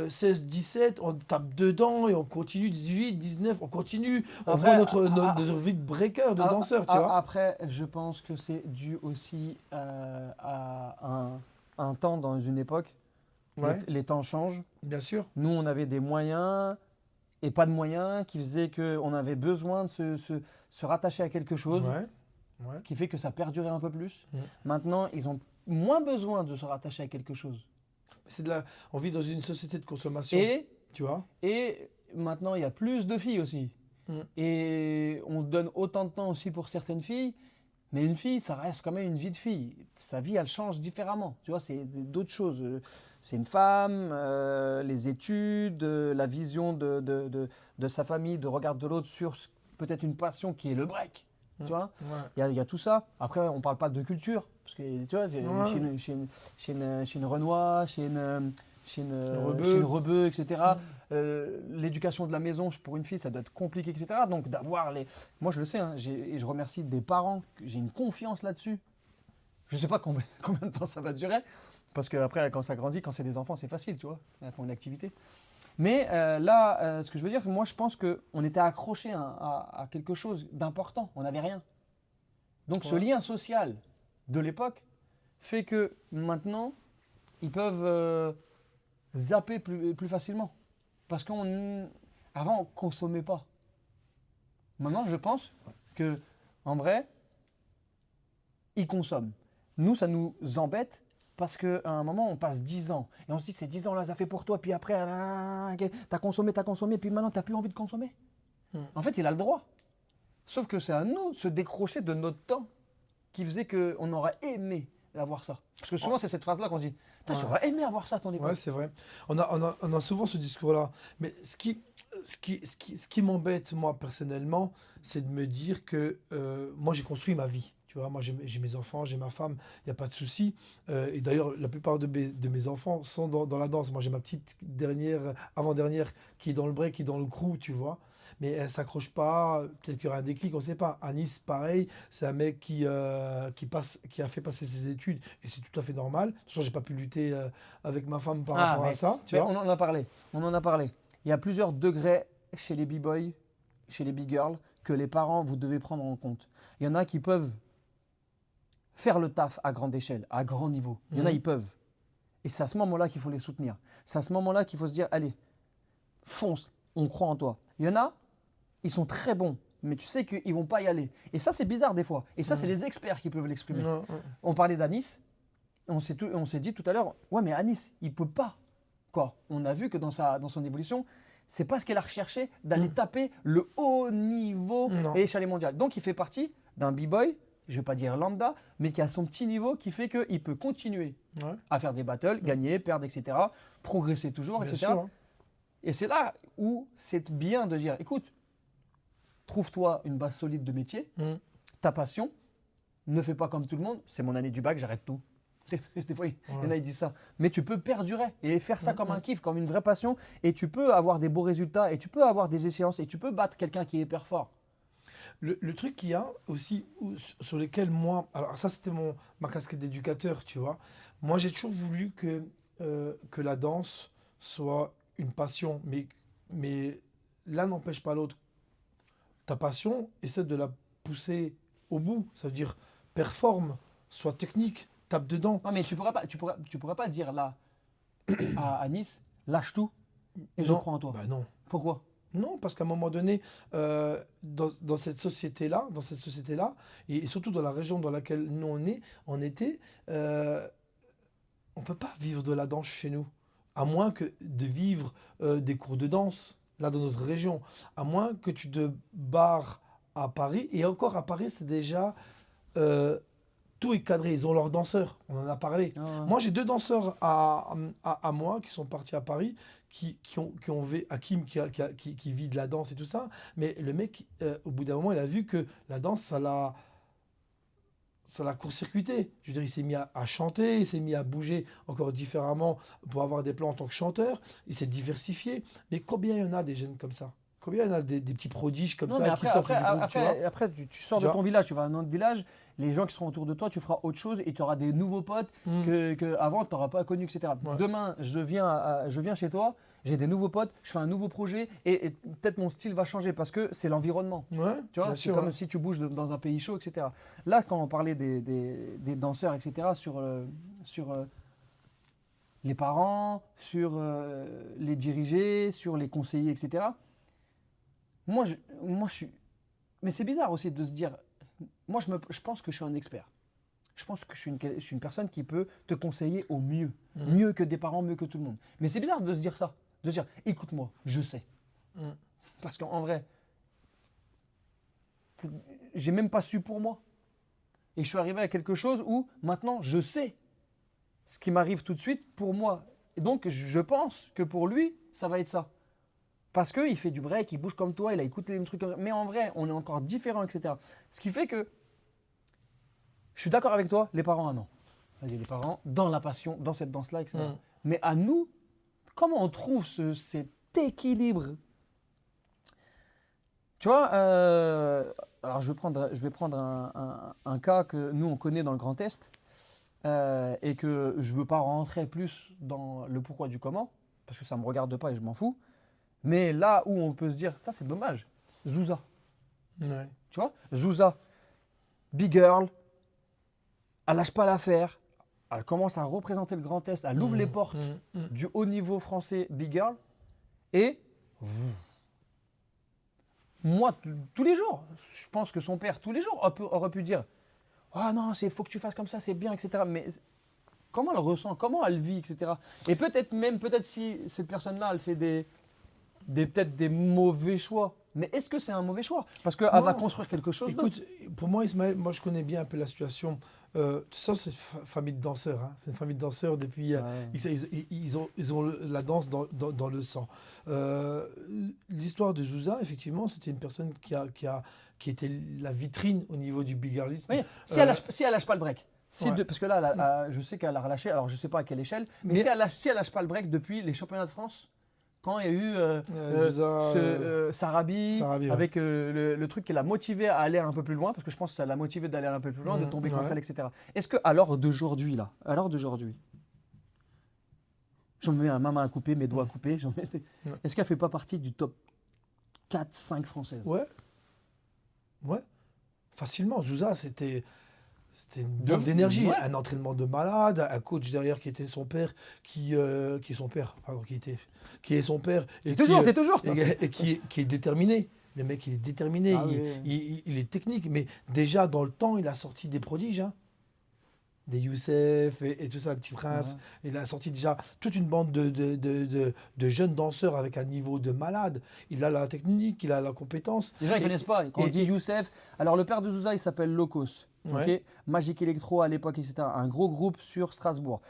16, 17, on tape dedans et on continue 18, 19, on continue, on Après, voit notre vie de breaker, de danseur, tu vois. Après, je pense que c'est dû aussi à un temps dans une époque. Ouais, Les temps changent. bien sûr. Nous, on avait des moyens et pas de moyens qui faisaient qu'on avait besoin de se rattacher à quelque chose Ouais, ouais. qui fait que ça perdurait un peu plus. Mm. Maintenant, ils ont moins besoin de se rattacher à quelque chose. On vit dans une société de consommation, Et, tu vois. et maintenant, il y a plus de filles aussi. Mm. Et on donne autant de temps aussi pour certaines filles. Mais une fille, ça reste quand même une vie de fille. Sa vie, elle change différemment. Tu vois, c'est d'autres choses. C'est une femme, les études, la vision de sa famille, de regard de l'autre sur peut-être une passion qui est le break. Tu vois, Ouais. il y a tout ça. Après, on ne parle pas de culture. Parce que tu vois, Ouais. chez une Renoir, chez Rebeu. une Rebeu, etc. L'éducation de la maison pour une fille, ça doit être compliqué, etc. Donc d'avoir les... Moi, je le sais, hein, et je remercie des parents, j'ai une confiance là-dessus. Je ne sais pas combien de temps ça va durer, parce qu'après, quand ça grandit, quand c'est des enfants, c'est facile, tu vois. Ils font une activité. Mais là, ce que je veux dire, moi, je pense qu'on était accroché à quelque chose d'important. On n'avait rien. Donc ce Ouais. lien social de l'époque fait que maintenant, ils peuvent zapper plus facilement. Parce qu'avant, on ne consommait pas. Maintenant, je pense que en vrai, ils consomment. Nous, ça nous embête parce qu'à un moment, on passe 10 ans. Et on se dit, ces 10 ans-là, ça fait pour toi. Puis après, t'as consommé, puis maintenant, t'as plus envie de consommer. En fait, il a le droit. Sauf que c'est à nous de se décrocher de notre temps qui faisait qu'on aurait aimé avoir ça. Parce que souvent, c'est cette phrase-là qu'on dit, putain, Ouais. j'aurais aimé avoir ça à ton Ouais, époque. c'est vrai. On a souvent ce discours-là. Mais ce qui m'embête, moi, personnellement, c'est de me dire que moi, j'ai construit ma vie. Tu vois, moi, j'ai mes enfants, j'ai ma femme, il n'y a pas de souci. Et d'ailleurs, la plupart de mes enfants sont dans la danse. Moi, j'ai ma petite dernière, avant-dernière, qui est dans le break, qui est dans le crew, tu vois. Mais elle s'accroche pas, peut-être qu'il y aura un déclic, on ne sait pas. Anis, pareil, c'est un mec qui a fait passer ses études, et c'est tout à fait normal. De toute façon, j'ai pas pu lutter avec ma femme par rapport à ça, tu mais vois. on en a parlé. On en a parlé. Il y a plusieurs degrés chez les b-boys, chez les b-girls, que les parents, vous devez prendre en compte. Il y en a qui peuvent faire le taf à grande échelle, à grand niveau. Il y en a, Mhm. ils peuvent. Et c'est à ce moment-là qu'il faut les soutenir. C'est à ce moment-là qu'il faut se dire, allez, fonce, on croit en toi. Il y en a, ils sont très bons, mais tu sais qu'ils ne vont pas y aller. Et ça, c'est bizarre des fois. Et ça, c'est les experts qui peuvent l'exprimer. Ouais, ouais. On parlait d'Anis, on s'est dit tout à l'heure, ouais, mais Anis, il peut pas. Quoi. On a vu que dans son évolution, c'est pas ce qu'elle a recherché d'aller taper le haut niveau Non. et l'échelle mondiale. Donc, il fait partie d'un b-boy, je ne vais pas dire lambda, mais qui a son petit niveau qui fait qu'il peut continuer Ouais, à faire des battles, gagner, perdre, etc., progresser toujours, bien etc. sûr, hein. Et c'est là où c'est bien de dire, écoute, trouve-toi une base solide de métier, Mhm. ta passion, ne fais pas comme tout le monde, c'est mon année du bac, j'arrête tout. Des fois, il y en a qui disent ça. Mais tu peux perdurer et faire ça comme un kiff, comme une vraie passion, et tu peux avoir des beaux résultats, et tu peux avoir des échéances, et tu peux battre quelqu'un qui est hyper fort. Le truc qu'il y a aussi, sur lequel moi, alors ça c'était ma casquette d'éducateur, tu vois. Moi j'ai toujours voulu que la danse soit une passion, mais l'un n'empêche pas l'autre. Ta passion, essaie de la pousser au bout. Ça veut dire performe, sois technique, tape dedans. Non, mais tu pourras pas dire là, à Nice, lâche tout et je Non. crois en toi. Bah non. Pourquoi? Non, parce qu'à un moment donné, dans cette société-là, et surtout dans la région dans laquelle nous on était, on peut pas vivre de la danse chez nous, à moins que de vivre des cours de danse, là dans notre région, à moins que tu te barres à Paris, et encore à Paris, c'est déjà euh, tout est cadré, ils ont leurs danseurs, on en a parlé. Ah, Moi, j'ai deux danseurs à moi qui sont partis à Paris, qui ont Hakim qui vit de la danse et tout ça, mais le mec, au bout d'un moment, il a vu que la danse, ça l'a court-circuité. Je veux dire, il s'est mis à chanter, il s'est mis à bouger encore différemment pour avoir des plans en tant que chanteur, il s'est diversifié. Mais combien il y en a des jeunes comme ça? Combien il y en a des petits prodiges comme non, mais ça qui sortent du groupe, tu vois? après tu sors Tu de vois? ton village, tu vas à un autre village, les gens qui seront autour de toi, tu feras autre chose et tu auras des nouveaux potes Mm. que avant tu n'auras pas connus, etc. Ouais. Demain, je viens chez toi, j'ai des nouveaux potes, je fais un nouveau projet et peut-être mon style va changer parce que c'est l'environnement. Ouais, Tu vois, bien c'est sûr, comme ouais. si tu bouges dans un pays chaud, etc. Là, quand on parlait des danseurs, etc., sur les parents, sur les dirigés, sur les conseillers, etc., moi, je suis. Mais c'est bizarre aussi de se dire. Moi, je pense que je suis un expert. Je pense que je suis une personne qui peut te conseiller au mieux. Mhm. Mieux que des parents, mieux que tout le monde. Mais c'est bizarre de se dire ça. De se dire, écoute-moi, je sais. Mm. Parce qu'en vrai, c'est- j'ai même pas su pour moi. Et je suis arrivé à quelque chose où maintenant je sais ce qui m'arrive tout de suite pour moi. Et donc je pense que pour lui, ça va être ça. Parce qu'il fait du break, il bouge comme toi, il a écouté des trucs. Mais en vrai, on est encore différents, etc. Ce qui fait que je suis d'accord avec toi, les parents, ah non. Vas-y, les parents, dans la passion, dans cette danse-là, etc. Mm. Mais à nous, comment on trouve cet équilibre? Tu vois, alors je vais prendre un cas que nous on connaît dans le Grand Est et que je ne veux pas rentrer plus dans le pourquoi du comment, parce que ça ne me regarde pas et je m'en fous. Mais là où on peut se dire, ça c'est dommage, Zouza, Ouais. tu vois, Zouza, big girl, elle lâche pas l'affaire, elle commence à représenter le Grand Est, elle ouvre les portes du haut niveau français big girl et moi, tous les jours, je pense que son père, tous les jours, aurait pu dire ah non, il faut que tu fasses comme ça, c'est bien, etc. Mais comment elle ressent, comment elle vit, etc. Et peut-être si cette personne-là, elle fait peut-être des mauvais choix. Mais est-ce que c'est un mauvais choix? Parce qu'elle va Non. construire quelque chose d'autre. Écoute, pour moi, Ismaël, moi je connais bien un peu la situation. Ça, c'est une famille de danseurs, hein. C'est une famille de danseurs depuis. Ouais. Ils ont la danse dans le sang. Euh, L'histoire de Zouza, effectivement, c'était une personne qui était la vitrine au niveau du bigarlisme. Oui, si elle lâche pas le break. Ouais. Parce que là, je sais qu'elle a relâché, alors je sais pas à quelle échelle, mais, Mais- si elle lâche pas le break depuis les championnats de France, quand il y a eu Zouza, Sarabi, Sarabi, ouais. avec le truc qui l'a motivé à aller un peu plus loin, parce que je pense que ça l'a motivé d'aller un peu plus loin, de tomber contre ouais. elle, etc. Est-ce que à l'heure d'aujourd'hui, j'en mets ma main à couper, mes doigts à couper, est-ce qu'elle fait pas partie du top 4-5 françaises? Ouais, ouais. Facilement. Zouza, c'était une De- bombe d'énergie, ouais. un entraînement de malade, un coach derrière qui était son père, qui est son père, pardon, qui est son père, et T'es toujours. et qui est déterminé. Le mec, il est déterminé, Ah oui, oui. il est technique, mais déjà dans le temps, il a sorti des prodiges, hein. Des Youssef et tout ça, le Petit Prince. Ouais. Il a sorti déjà toute une bande de jeunes danseurs avec un niveau de malade. Il a la technique, il a la compétence. Les gens ne Et- connaissent pas. Quand on et- dit Youssef, alors le père de Zouza, il s'appelle Locos. Ouais. ok Magic Electro à l'époque, etc. Un gros groupe sur Strasbourg.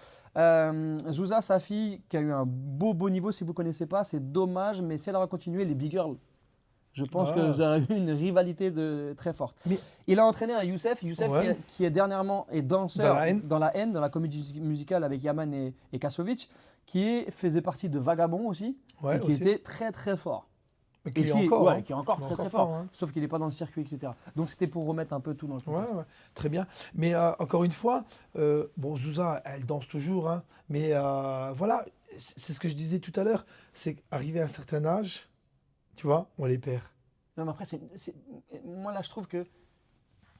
Zouza, sa fille, qui a eu un beau niveau, si vous ne connaissez pas, c'est dommage, mais si elle aura continué, les Big Girls, je pense Ah. que vous aurez eu une rivalité très forte. Mais- Il a entraîné un Youssef, Ouais. qui est dernièrement est danseur Dans La Haine. dans la comédie musicale avec Yaman et Kasovic, faisait partie de Vagabond aussi, Ouais, et qui aussi. était très très fort. Mais Et qui est qui, encore, ouais, hein. qui est encore Il est très encore très fort, hein. sauf qu'il n'est pas dans le circuit, etc. Donc c'était pour remettre un peu tout dans le Ouais, contexte. ouais, très bien. Mais encore une fois, bon, Zouza, elle danse toujours, hein, mais voilà, c'est ce que je disais tout à l'heure, c'est qu'arrivé à un certain âge, tu vois, on les perd. Non, mais après, moi là je trouve que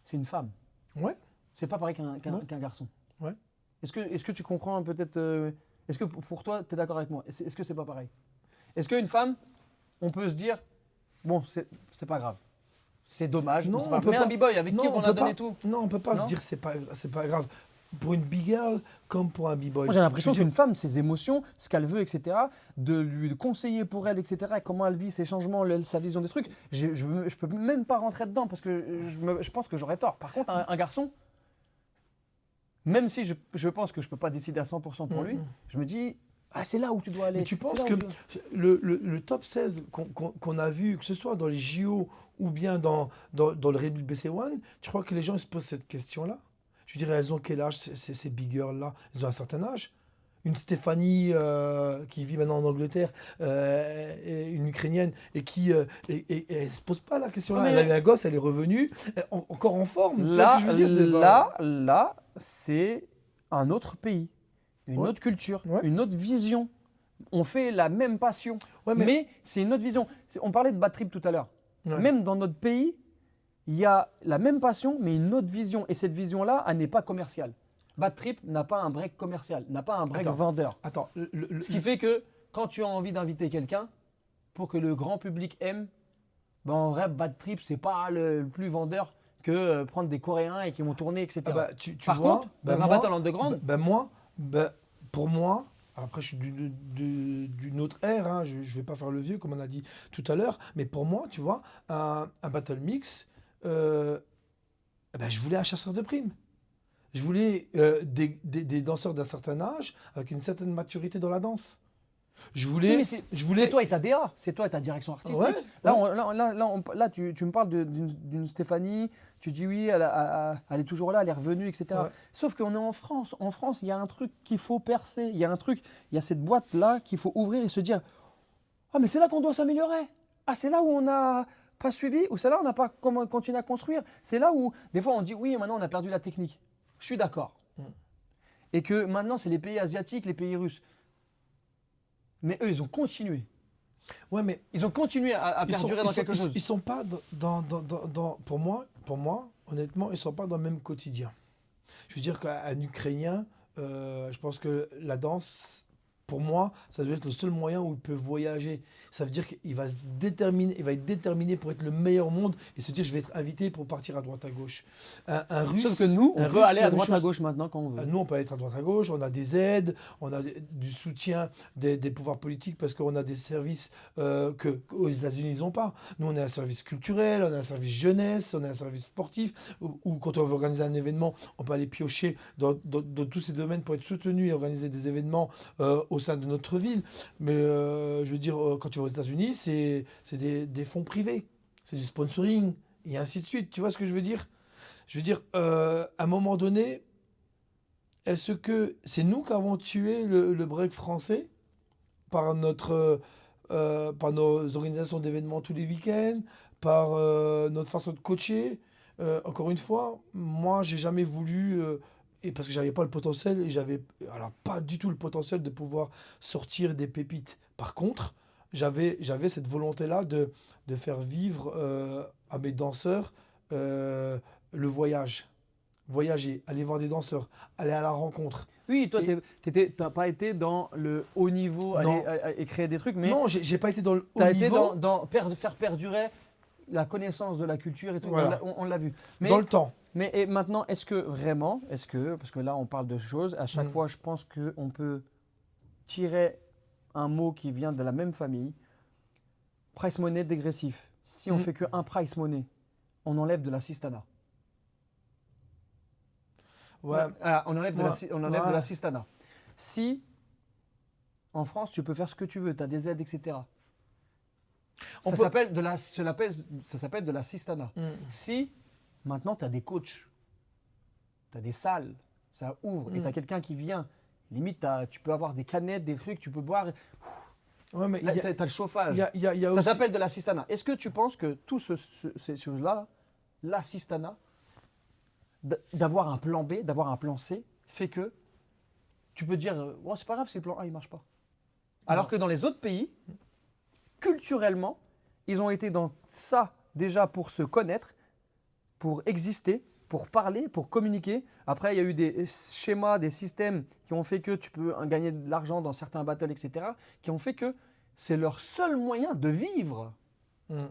c'est une femme. Ouais, C'est pas pareil qu'un Ouais. garçon. ouais. Est-ce que tu comprends peut-être Est-ce que pour toi, tu es d'accord avec moi? Est-ce que c'est pas pareil? Est-ce qu'une femme, on peut se dire, bon, c'est pas grave, c'est dommage, Non, mais c'est on pas peut mais pas. un b-boy avec qui Non, on on a peut donné pas. tout. Non, on peut pas se Non? dire c'est pas grave. Pour une big girl comme pour un b-boy. Moi, j'ai l'impression Je veux qu'une dire, femme, ses émotions, ce qu'elle veut, etc., de lui conseiller pour elle, etc., comment elle vit ses changements, sa vision des trucs, je peux même pas rentrer dedans parce que je pense que j'aurais tort. Par contre, un garçon, même si je pense que je peux pas décider à 100% pour lui, je me dis, ah, c'est là où tu dois Mais aller. tu c'est penses là où que tu dois- le top 16 qu'on a vu, que ce soit dans les JO ou bien dans le Red Bull BC1, tu crois que les gens ils se posent cette question-là? Je dirais, elles ont quel âge ces big girls-là? Elles ont un certain âge. Une Stéphanie qui vit maintenant en Angleterre, et une Ukrainienne, et qui et elle se pose pas la Ouais, question-là. Elle a eu mais un gosse, elle est revenue, encore en forme. Tu vois ce que là, je veux dire? C'est pas... c'est un autre pays, une Ouais, autre culture, ouais, une autre vision. On fait la même passion, ouais, mais mais c'est une autre vision. On parlait de Bad Trip tout à l'heure. ouais. Même dans notre pays, il y a la même passion, mais une autre vision. Et cette vision-là, elle n'est pas commerciale. Bad Trip n'a pas un break commercial, n'a pas un break Attends, vendeur. attends. Ce qui fait que quand tu as envie d'inviter quelqu'un, pour que le grand public aime, ben en vrai, Bad Trip, c'est pas le plus vendeur que prendre des Coréens et qui vont tourner, etc. Ah bah, tu Par vois, contre, bah dans un moi, Battle Underground, pour moi, après je suis d'une autre ère, hein, je ne vais pas faire le vieux comme on a dit tout à l'heure, mais pour moi, tu vois, un Battle Mix, je voulais un chasseur de primes. Je voulais des danseurs d'un certain âge, avec une certaine maturité dans la danse. Je oui, mais voulais, je c'est voulais, toi et ta DA, c'est toi et ta direction artistique. ouais, Là, ouais. là, tu me parles d'une Stéphanie, tu dis oui, elle est toujours là, elle est revenue, etc. Ouais. Sauf qu'on est en France. En France, il y a un truc qu'il faut percer. Il y a un truc, il y a cette boîte-là qu'il faut ouvrir et se dire, ah, mais c'est là qu'on doit s'améliorer. Ah, c'est là où on n'a pas suivi, ou c'est là où on n'a pas continué à construire. C'est là où, des fois, on dit oui, maintenant on a perdu la technique. Je suis d'accord. Mm. Et que maintenant, c'est les pays asiatiques, les pays russes. Mais eux, ils ont continué. Ouais, mais Ils ont continué à ils sont, perdurer dans quelque chose. ils sont pas pour moi, honnêtement, ils sont pas dans le même quotidien. Je veux dire qu'un Ukrainien, je pense que la danse, pour moi, ça doit être le seul moyen où il peut voyager. Ça veut dire qu'il va se déterminer, il va être déterminé pour être le meilleur au monde et se dire je vais être invité pour partir à droite à gauche. Un Russe, Sauf que nous, on un peut Russe, aller c'est à la même droite à chose. gauche maintenant quand on veut. Nous, on peut être à droite à gauche, on a des aides, on a du soutien des pouvoirs politiques parce qu'on a des services qu'aux États-Unis, ils n'ont pas. Nous, on a un service culturel, on a un service jeunesse, on a un service sportif, où quand on veut organiser un événement, on peut aller piocher dans tous ces domaines pour être soutenu et organiser des événements au sein de notre ville. Mais je veux dire, quand tu vas aux États-Unis, c'est des fonds privés, c'est du sponsoring, et ainsi de suite. Tu vois ce que je veux dire? Je veux dire, à un moment donné, est-ce que c'est nous qui avons tué le break français par par nos organisations d'événements tous les week-ends, par notre façon de coacher? Encore une fois, moi, j'ai jamais voulu, et parce que j'avais pas le potentiel, et j'avais alors pas du tout le potentiel de pouvoir sortir des pépites. Par contre, j'avais cette volonté-là de faire vivre à mes danseurs euh, le voyage. Voyager, aller voir des danseurs, aller à la rencontre. Oui, toi, Et t'as pas été dans le haut niveau non, et créer des trucs, mais non, j'ai pas été dans le tu haut as été niveau, faire perdurer la connaissance de la culture et tout. voilà, On l'a vu. Mais, dans le temps. et maintenant, est-ce que vraiment, parce que là, on parle de choses, à chaque Mm. fois, je pense qu'on peut tirer un mot qui vient de la même famille. Price money dégressif. Si on Mm. fait qu'un price money, on enlève de la sistana. Ouais, Ah, on enlève, ouais, on enlève de la ouais. sistana. Si en France, tu peux faire ce que tu veux, tu as des aides, etc. On Ça peut- s'appelle ça s'appelle de la sistana. Mm. Si maintenant tu as des coachs, tu as des salles, ça ouvre et tu as Mm. quelqu'un qui vient, limite tu peux avoir des canettes, des trucs, tu peux boire. Ouais, mais Là, il y tu a, as le chauffage. il y a Ça aussi. s'appelle de l'assistanat. Est-ce que tu penses que toutes ces choses-là, l'assistanat, d'avoir un plan B, d'avoir un plan C, fait que tu peux dire, oh, c'est pas grave si le plan A il marche pas. Alors Non. que dans les autres pays, culturellement, ils ont été dans ça déjà pour se connaître, pour exister, pour parler, pour communiquer. Après, il y a eu des schémas, des systèmes qui ont fait que tu peux gagner de l'argent dans certains battles, etc., qui ont fait que c'est leur seul moyen de vivre. Mm.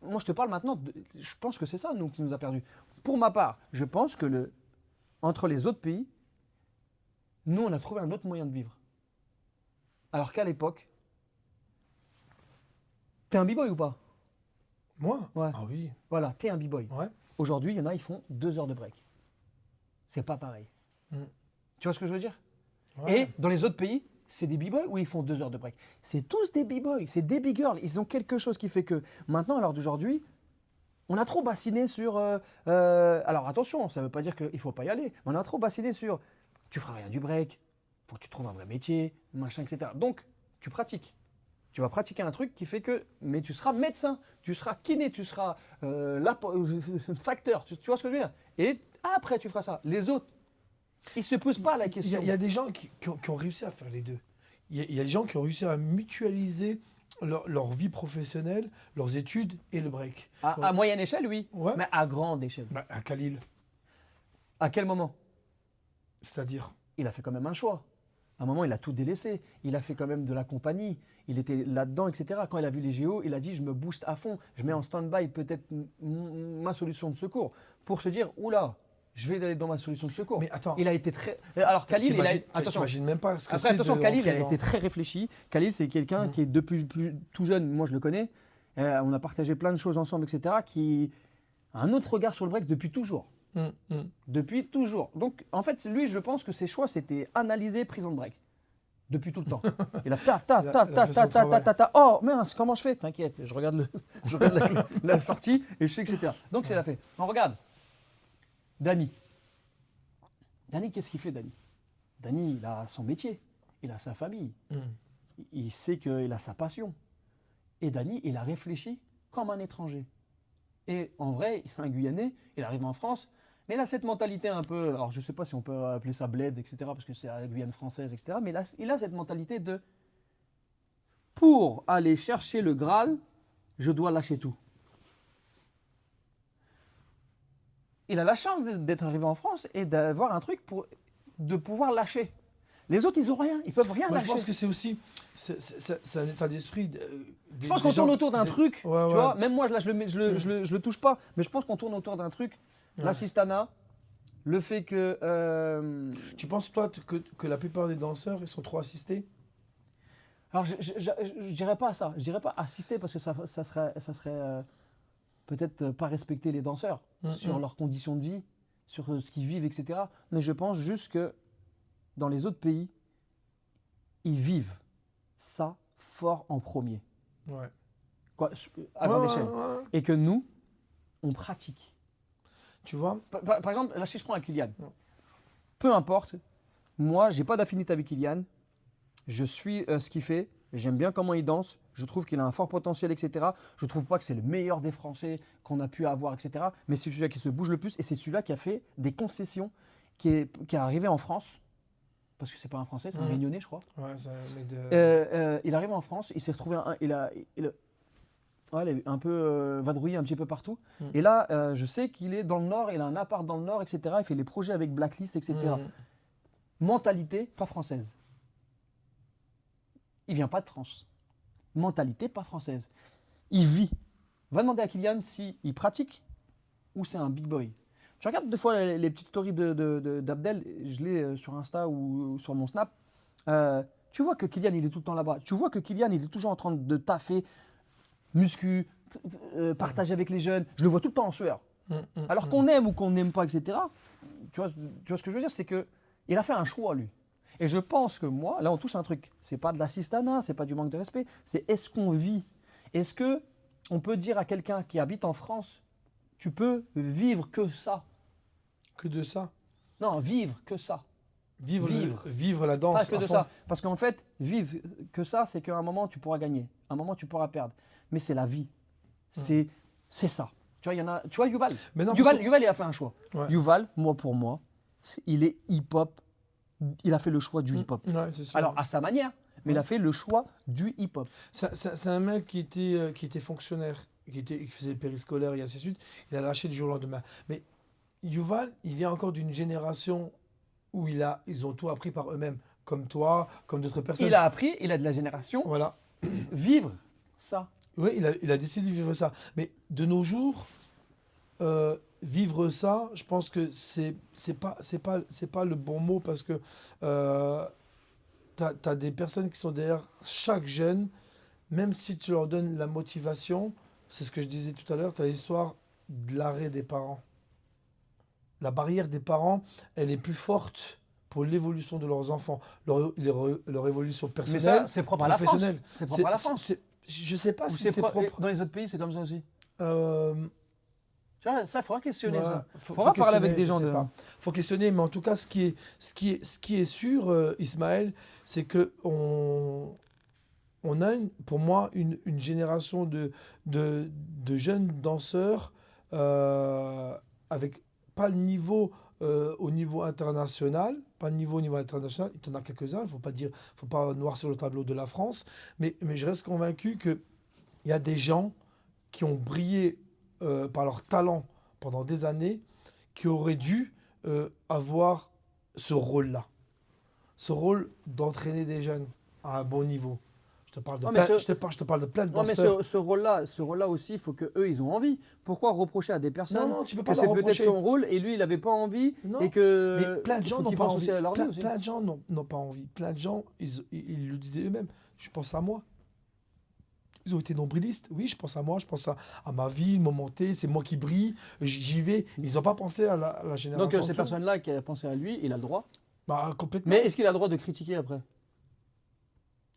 Moi, je te parle maintenant, je pense que c'est ça qui nous a perdus. Pour ma part, je pense que entre les autres pays, nous, on a trouvé un autre moyen de vivre. Alors qu'à l'époque, t'es un b-boy ou pas? Moi? Ouais. Ah oui. Voilà, t'es un b-boy. Ouais. Aujourd'hui, il y en a, ils font 2 heures de break. C'est pas pareil. Mm. Tu vois ce que je veux dire? Ouais. Et dans les autres pays, c'est des b-boys où ils font 2 heures de break. C'est tous des b-boys, c'est des big girls. Ils ont quelque chose qui fait que maintenant, à l'heure d'aujourd'hui, on a trop bassiné sur. Alors attention, ça ne veut pas dire qu'il ne faut pas y aller. Mais on a trop bassiné sur. Tu feras rien du break, faut que tu trouves un vrai métier, machin, etc. Donc, tu pratiques. Tu vas pratiquer un truc qui fait que. Mais tu seras médecin, tu seras kiné, tu seras facteur. Tu vois ce que je veux dire? Et après, tu feras ça. Les autres, ils ne se posent pas la Il question. y a des gens qui ont réussi à faire les deux. Il y a des gens qui ont réussi à mutualiser leur vie professionnelle, leurs études et le break. À moyenne échelle, oui. Ouais. Mais à grande échelle. Bah, à Khalil, À quel moment? c'est-à-dire. Il a fait quand même un choix. À un moment, il a tout délaissé. Il a fait quand même de la compagnie. Il était là-dedans, etc. Quand il a vu les JO, il a dit, je me booste à fond. Je mets en stand-by peut-être ma solution de secours pour se dire, oula, je vais aller dans ma solution de secours. Mais attends. Il a été très... Alors Khalil, attention. T'imagines même pas ce que Après, c'est attention, de Khalil, rentrer il a été très réfléchi. Khalil, c'est quelqu'un qui est depuis tout jeune, moi je le connais. On a partagé plein de choses ensemble, etc. Qui a un autre regard sur le break depuis toujours. Depuis toujours. Donc, en fait, lui, je pense que ses choix, c'était analyser prison de break. Depuis tout le temps. Il a fait taf, taf, taf, taf, taf, taf, taf, taf. Oh, mince, comment je fais? T'inquiète, je regarde la sortie et je sais, etc. Donc, c'est la fait. On regarde. Dany. Dany, qu'est-ce qu'il fait, Dany? Dany, il a son métier. Il a sa famille. Il sait qu'il a sa passion. Et Dany, il a réfléchi comme un étranger. Et en vrai, un Guyanais, il arrive en France, mais il a cette mentalité un peu, alors je ne sais pas si on peut appeler ça bled, etc., parce que c'est la Guyane française, etc., mais il a cette mentalité de, pour aller chercher le Graal, je dois lâcher tout. Il a la chance d'être arrivé en France et d'avoir un truc de pouvoir lâcher. Les autres, ils n'ont rien, ils peuvent rien Moi, lâcher. je pense que c'est aussi c'est un état d'esprit. Je pense qu'on tourne autour d'un truc, tu ouais. vois, même moi, là, je le touche pas, mais je pense qu'on tourne autour d'un truc, l'assistanat, le fait que... Tu penses, toi, que la plupart des danseurs, ils sont trop assistés? Alors, je dirais pas ça, je dirais pas assister, parce que ça serait peut-être pas respecter les danseurs sur leurs conditions de vie, sur ce qu'ils vivent, etc. Mais je pense juste que dans les autres pays, ils vivent ça fort en premier. Ouais. Quoi, à grande échelle. Ouais. Et que nous, on pratique. Tu vois? Par exemple, là, si je prends un Kylian, peu importe, moi, j'ai pas d'affinité avec Kylian, je suis ce qu'il fait, j'aime bien comment il danse, je trouve qu'il a un fort potentiel, etc. Je trouve pas que c'est le meilleur des Français qu'on a pu avoir, etc. Mais c'est celui-là qui se bouge le plus et c'est celui-là qui a fait des concessions, qui est arrivé en France. Parce que c'est pas un Français, c'est un Réunionnais, je crois. Ouais, c'est un mec de... Il arrive en France, il s'est retrouvé, il a un peu vadrouillé un petit peu partout. Et là, je sais qu'il est dans le Nord, il a un appart dans le Nord, etc. Il fait les projets avec Blacklist, etc. Mentalité pas française. Il vient pas de France. Mentalité pas française. Il vit. Va demander à Kylian s'il pratique ou c'est un big boy. Je regarde des fois les petites stories d'Abdel, je l'ai sur Insta ou sur mon Snap. Tu vois que Kylian, il est tout le temps là-bas. Tu vois que Kylian, il est toujours en train de taffer, muscu, partager avec les jeunes. Je le vois tout le temps en sueur. Alors qu'on aime ou qu'on n'aime pas, etc. Tu vois ce que je veux dire, c'est qu'il a fait un choix, lui. Et je pense que moi, là, on touche un truc. C'est pas de l'assistanat, c'est pas du manque de respect. C'est est-ce qu'on vit? Est-ce que on peut dire à quelqu'un qui habite en France, tu peux vivre que ça? Que de ça? Non, vivre que ça. Vivre la danse. Pas que à de fond. ça. Parce qu'en fait, vivre que ça, c'est qu'à un moment, tu pourras gagner. À un moment, tu pourras perdre. Mais c'est la vie. C'est ça. Tu vois, il y en a. Tu vois, Yuval. Mais non, Yuval, il a fait un choix. Ouais. Yuval, pour moi, il est hip-hop. Il a fait le choix du hip-hop. Ouais, c'est sûr. Alors, à sa manière, mais il a fait le choix du hip-hop. C'est un mec qui était fonctionnaire, qui faisait le périscolaire et ainsi de suite. Il a lâché du jour au lendemain. Mais Yuval, il vient encore d'une génération où ils ont tout appris par eux-mêmes, comme toi, comme d'autres personnes. Il a appris, il a de la génération, Voilà. vivre ça. Oui, il a décidé de vivre ça. Mais de nos jours, vivre ça, je pense que c'est pas le bon mot parce que t'as des personnes qui sont derrière chaque jeune, même si tu leur donnes la motivation, c'est ce que je disais tout à l'heure, tu as l'histoire de l'arrêt des parents. La barrière des parents, elle est plus forte pour l'évolution de leurs enfants, leur évolution Mais personnelle, ça, c'est propre à la France. professionnelle. C'est propre à la France. Je sais pas Ou si c'est propre. Dans les autres pays, c'est comme ça aussi. Euh, Tu vois, ça, il faudra questionner ouais, ça. faut Faudra parler avec questionner, des gens je sais de. pas. Faut questionner, mais en tout cas, ce qui est sûr, Ismaël, c'est que on a, pour moi, une génération de jeunes danseurs avec pas le niveau au niveau international, pas le niveau au niveau international. Il y en a quelques-uns, faut pas noircir le tableau de la France, mais je reste convaincu qu'il y a des gens qui ont brillé par leur talent pendant des années, qui auraient dû avoir ce rôle-là, ce rôle d'entraîner des jeunes à un bon niveau. Je te parle de Non, mais plein, ce- je te parle de plein de Non, mais danseurs. ce rôle-là aussi, il faut qu'eux, ils ont envie. Pourquoi reprocher à des Non, personnes non, tu peux que pas leur c'est peut-être reprocher. son rôle et lui, il n'avait pas envie Non, et mais que plein de il gens faut n'ont qu'ils pas pensent envie. aussi à leur vie aussi. Plein de gens n'ont pas envie. Plein de gens, ils le disaient eux-mêmes. Je pense à moi. Ils ont été nombrilistes. Oui, je pense à moi, je pense à ma vie, mon montée, c'est moi qui brille, j'y vais. Ils n'ont pas pensé à la génération. Donc en ces dessous. personnes-là qui ont pensé à lui, il a le droit. Bah, complètement. Mais est-ce qu'il a le droit de critiquer après?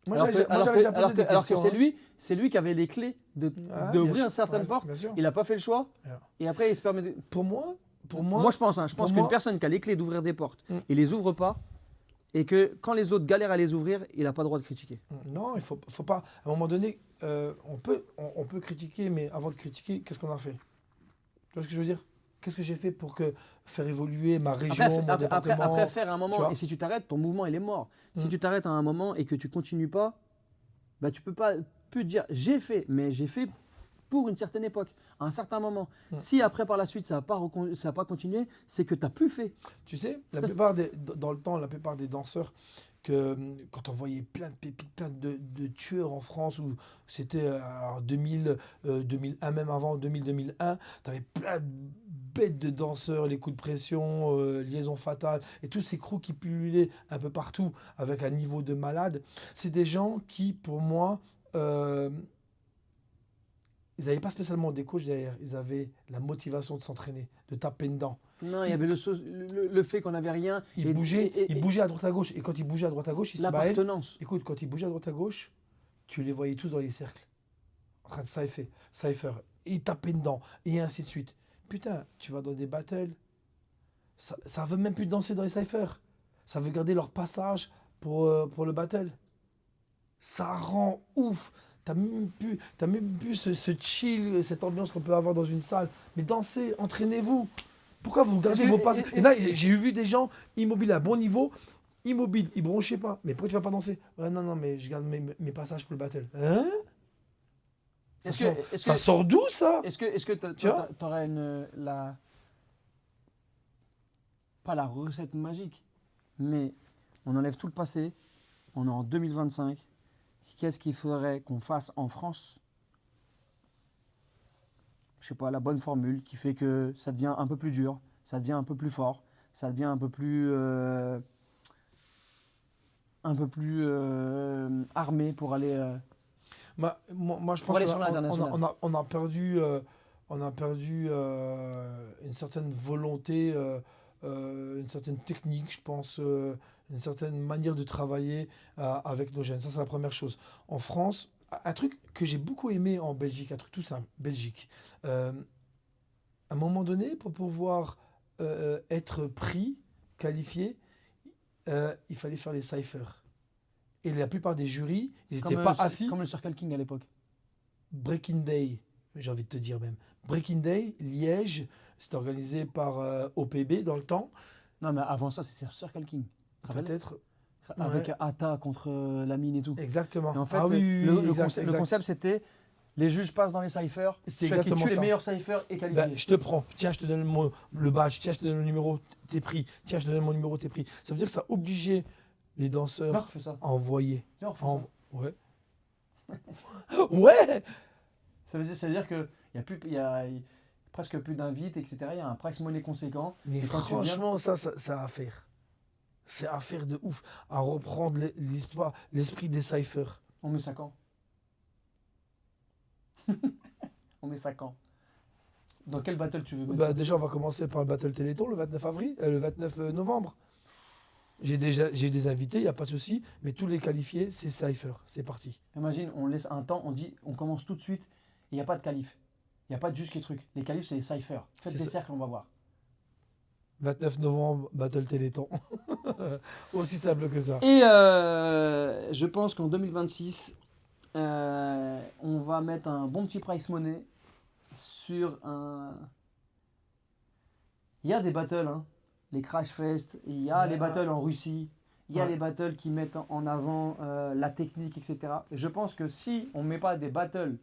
Moi, Alors que, j'avais alors déjà que- posé alors que- des alors que questions. c'est lui qui avait les clés Ouais, bien d'ouvrir sûr, certaines ouais, portes. bien sûr. Il n'a pas fait le choix. Ouais. Et après, il se permet de... Pour moi, Moi, je pense, je pour pense moi- qu'une personne qui a les clés d'ouvrir des portes, Mm. il les ouvre pas, et que quand les autres galèrent à les ouvrir, il n'a pas le droit de critiquer. non, il faut pas. À un moment donné, on peut critiquer, mais avant de critiquer, qu'est-ce qu'on a fait? Tu vois ce que je veux dire? Qu'est-ce que j'ai fait pour faire évoluer ma région, mon département? Après faire un tu moment, vois. et si tu t'arrêtes, ton mouvement il est mort. Si Mm. tu t'arrêtes à un moment et que tu continues pas, bah tu peux pas plus dire j'ai fait, mais j'ai fait pour une certaine époque, à un certain moment. Mm. Si après par la suite ça n'a pas continué, c'est que tu n'as plus fait. Tu sais, dans le temps, la plupart des danseurs, quand on voyait plein de pépites, plein de tueurs en France, où c'était en 2000, 2001, même avant 2000-2001, tu avais plein de bêtes de danseurs, les coups de pression, liaison fatale, et tous ces crews qui pullulaient un peu partout avec un niveau de malade. C'est des gens qui, pour moi, ils n'avaient pas spécialement des coachs derrière, ils avaient la motivation de s'entraîner, de taper dedans. Non, il y avait le fait qu'on n'avait rien. Il bougeait à droite à gauche. Et quand il bougeait à droite à gauche, Ismaël, l'appartenance. écoute, quand il bougeait à droite à gauche, tu les voyais tous dans les cercles, en train de cypher, et taper dedans, et ainsi de suite. Putain, tu vas dans des battles, ça veut même plus danser dans les cyphers. Ça veut garder leur passage pour le battle. Ça rend ouf. T'as même plus ce chill, cette ambiance qu'on peut avoir dans une salle. Mais dansez, entraînez-vous. Pourquoi vous gardez vos passages? Et là, j'ai vu des gens immobiles à bon niveau, immobiles, ils bronchaient pas. Mais pourquoi tu vas pas danser? Ouais, non, mais je garde mes passages pour le battle. Hein? Ça sort d'où ça? Est-ce que Tu vois? tu aurais pas la recette magique, mais on enlève tout le passé, on est en 2025, qu'est-ce qu'il faudrait qu'on fasse en France? Je sais pas, la bonne formule qui fait que ça devient un peu plus dur, ça devient un peu plus fort, ça devient un peu plus armé pour aller. Moi, je Pour pense aller sur l'international. on a perdu une certaine volonté, une certaine technique, je pense, une certaine manière de travailler avec nos jeunes. Ça, c'est la première chose. En France, un truc que j'ai beaucoup aimé en Belgique, un truc tout simple, Belgique. À un moment donné, pour pouvoir être pris, qualifié, il fallait faire les cyphers. Et la plupart des jurys, ils n'étaient pas assis. Comme le Circle King à l'époque. Breaking Day, j'ai envie de te dire même. Breaking Day, Liège, c'était organisé par OPB dans le temps. Non, mais avant ça, c'est Circle King. Tu te rappelles? Peut-être. Avec Ouais. Atta contre la mine et tout. Exactement. Et en fait, Ah oui, oui, le exact, concept, exact. c'était Les juges passent dans les cyphers. C'est Celui qui exactement tue les ça. meilleurs cyphers est qualifié. Ben, je te prends. Tiens, je te donne le badge. Tiens, je te donne le numéro, t'es pris. Tiens, je te donne mon numéro, t'es pris. Ça veut dire que ça obligeait les Viens, on danseurs refait ça. à envoyer. Viens, on refait En- ça. Ouais. Ouais. Ça veut dire qu'il y a, presque plus d'invites, etc. Il y a un price money conséquent. Mais Et quand tu viens- franchement, ça à faire. C'est à faire de ouf. À reprendre l'histoire, l'esprit des cyphers. On met ça quand? On met ça quand? Dans quel battle tu veux mettre Bah, ça? déjà, on va commencer par le Battle Téléthon le 29 avril, le 29 novembre. J'ai des invités, il n'y a pas de souci, mais tous les qualifiés, c'est cypher. C'est parti. Imagine, on laisse un temps, on dit, on commence tout de suite, il n'y a pas de qualif. Il n'y a pas de juge qui est truc. Les qualifs, c'est les cyphers. Faites C'est des ça. cercles, on va voir. 29 novembre, Battle Téléthon. Aussi simple que ça. Et je pense qu'en 2026, on va mettre un bon petit price money sur un. Il y a des battles, hein. Les Crash Fest, il y a Ouais. les battles en Russie, il y a Ouais. les battles qui mettent en avant la technique, etc. Et je pense que si on ne met pas des battles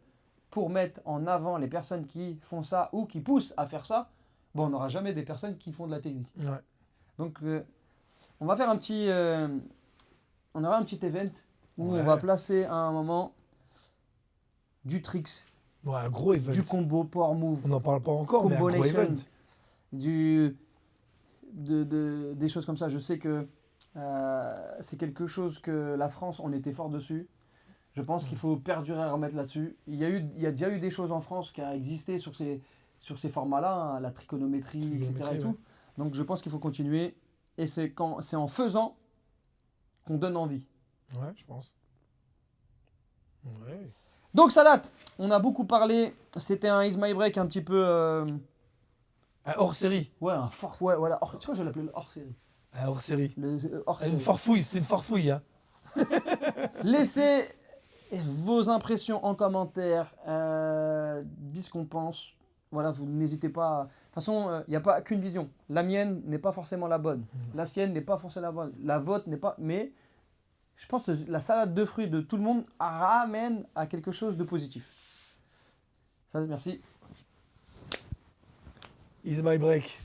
pour mettre en avant les personnes qui font ça ou qui poussent à faire ça, bon, on n'aura jamais des personnes qui font de la technique. Ouais. Donc, on va faire un petit. On aura un petit event où Ouais. on va placer à un moment du tricks, Ouais, un gros event. du combo, power move, On n'en parle pas encore, mais un gros combination, event. des choses comme ça. Je sais que c'est quelque chose que la France, on était fort dessus. Je pense qu'il faut perdurer à remettre là-dessus. Il y a déjà eu des choses en France qui ont existé sur ces formats-là, hein, la trigonométrie, etc. Et Trigonométrie, tout. Donc je pense qu'il faut continuer. Et c'est en faisant qu'on donne envie. Ouais, je pense. Ouais. Donc ça date. On a beaucoup parlé. C'était un Is My Break un petit peu. Un hors série. Ouais, un fort. Ouais, voilà. Tu vois, je l'appelais le hors série. Un hors série. Hors-série. Une farfouille, c'est une farfouille. Hein. Laissez vos impressions en commentaire. Dites ce qu'on pense. Voilà, vous n'hésitez pas. De toute façon, il n'y a pas qu'une vision. La mienne n'est pas forcément la bonne. La sienne n'est pas forcément la bonne. La vôtre n'est pas. Mais je pense que la salade de fruits de tout le monde ramène à quelque chose de positif. Ça, merci. Is my break.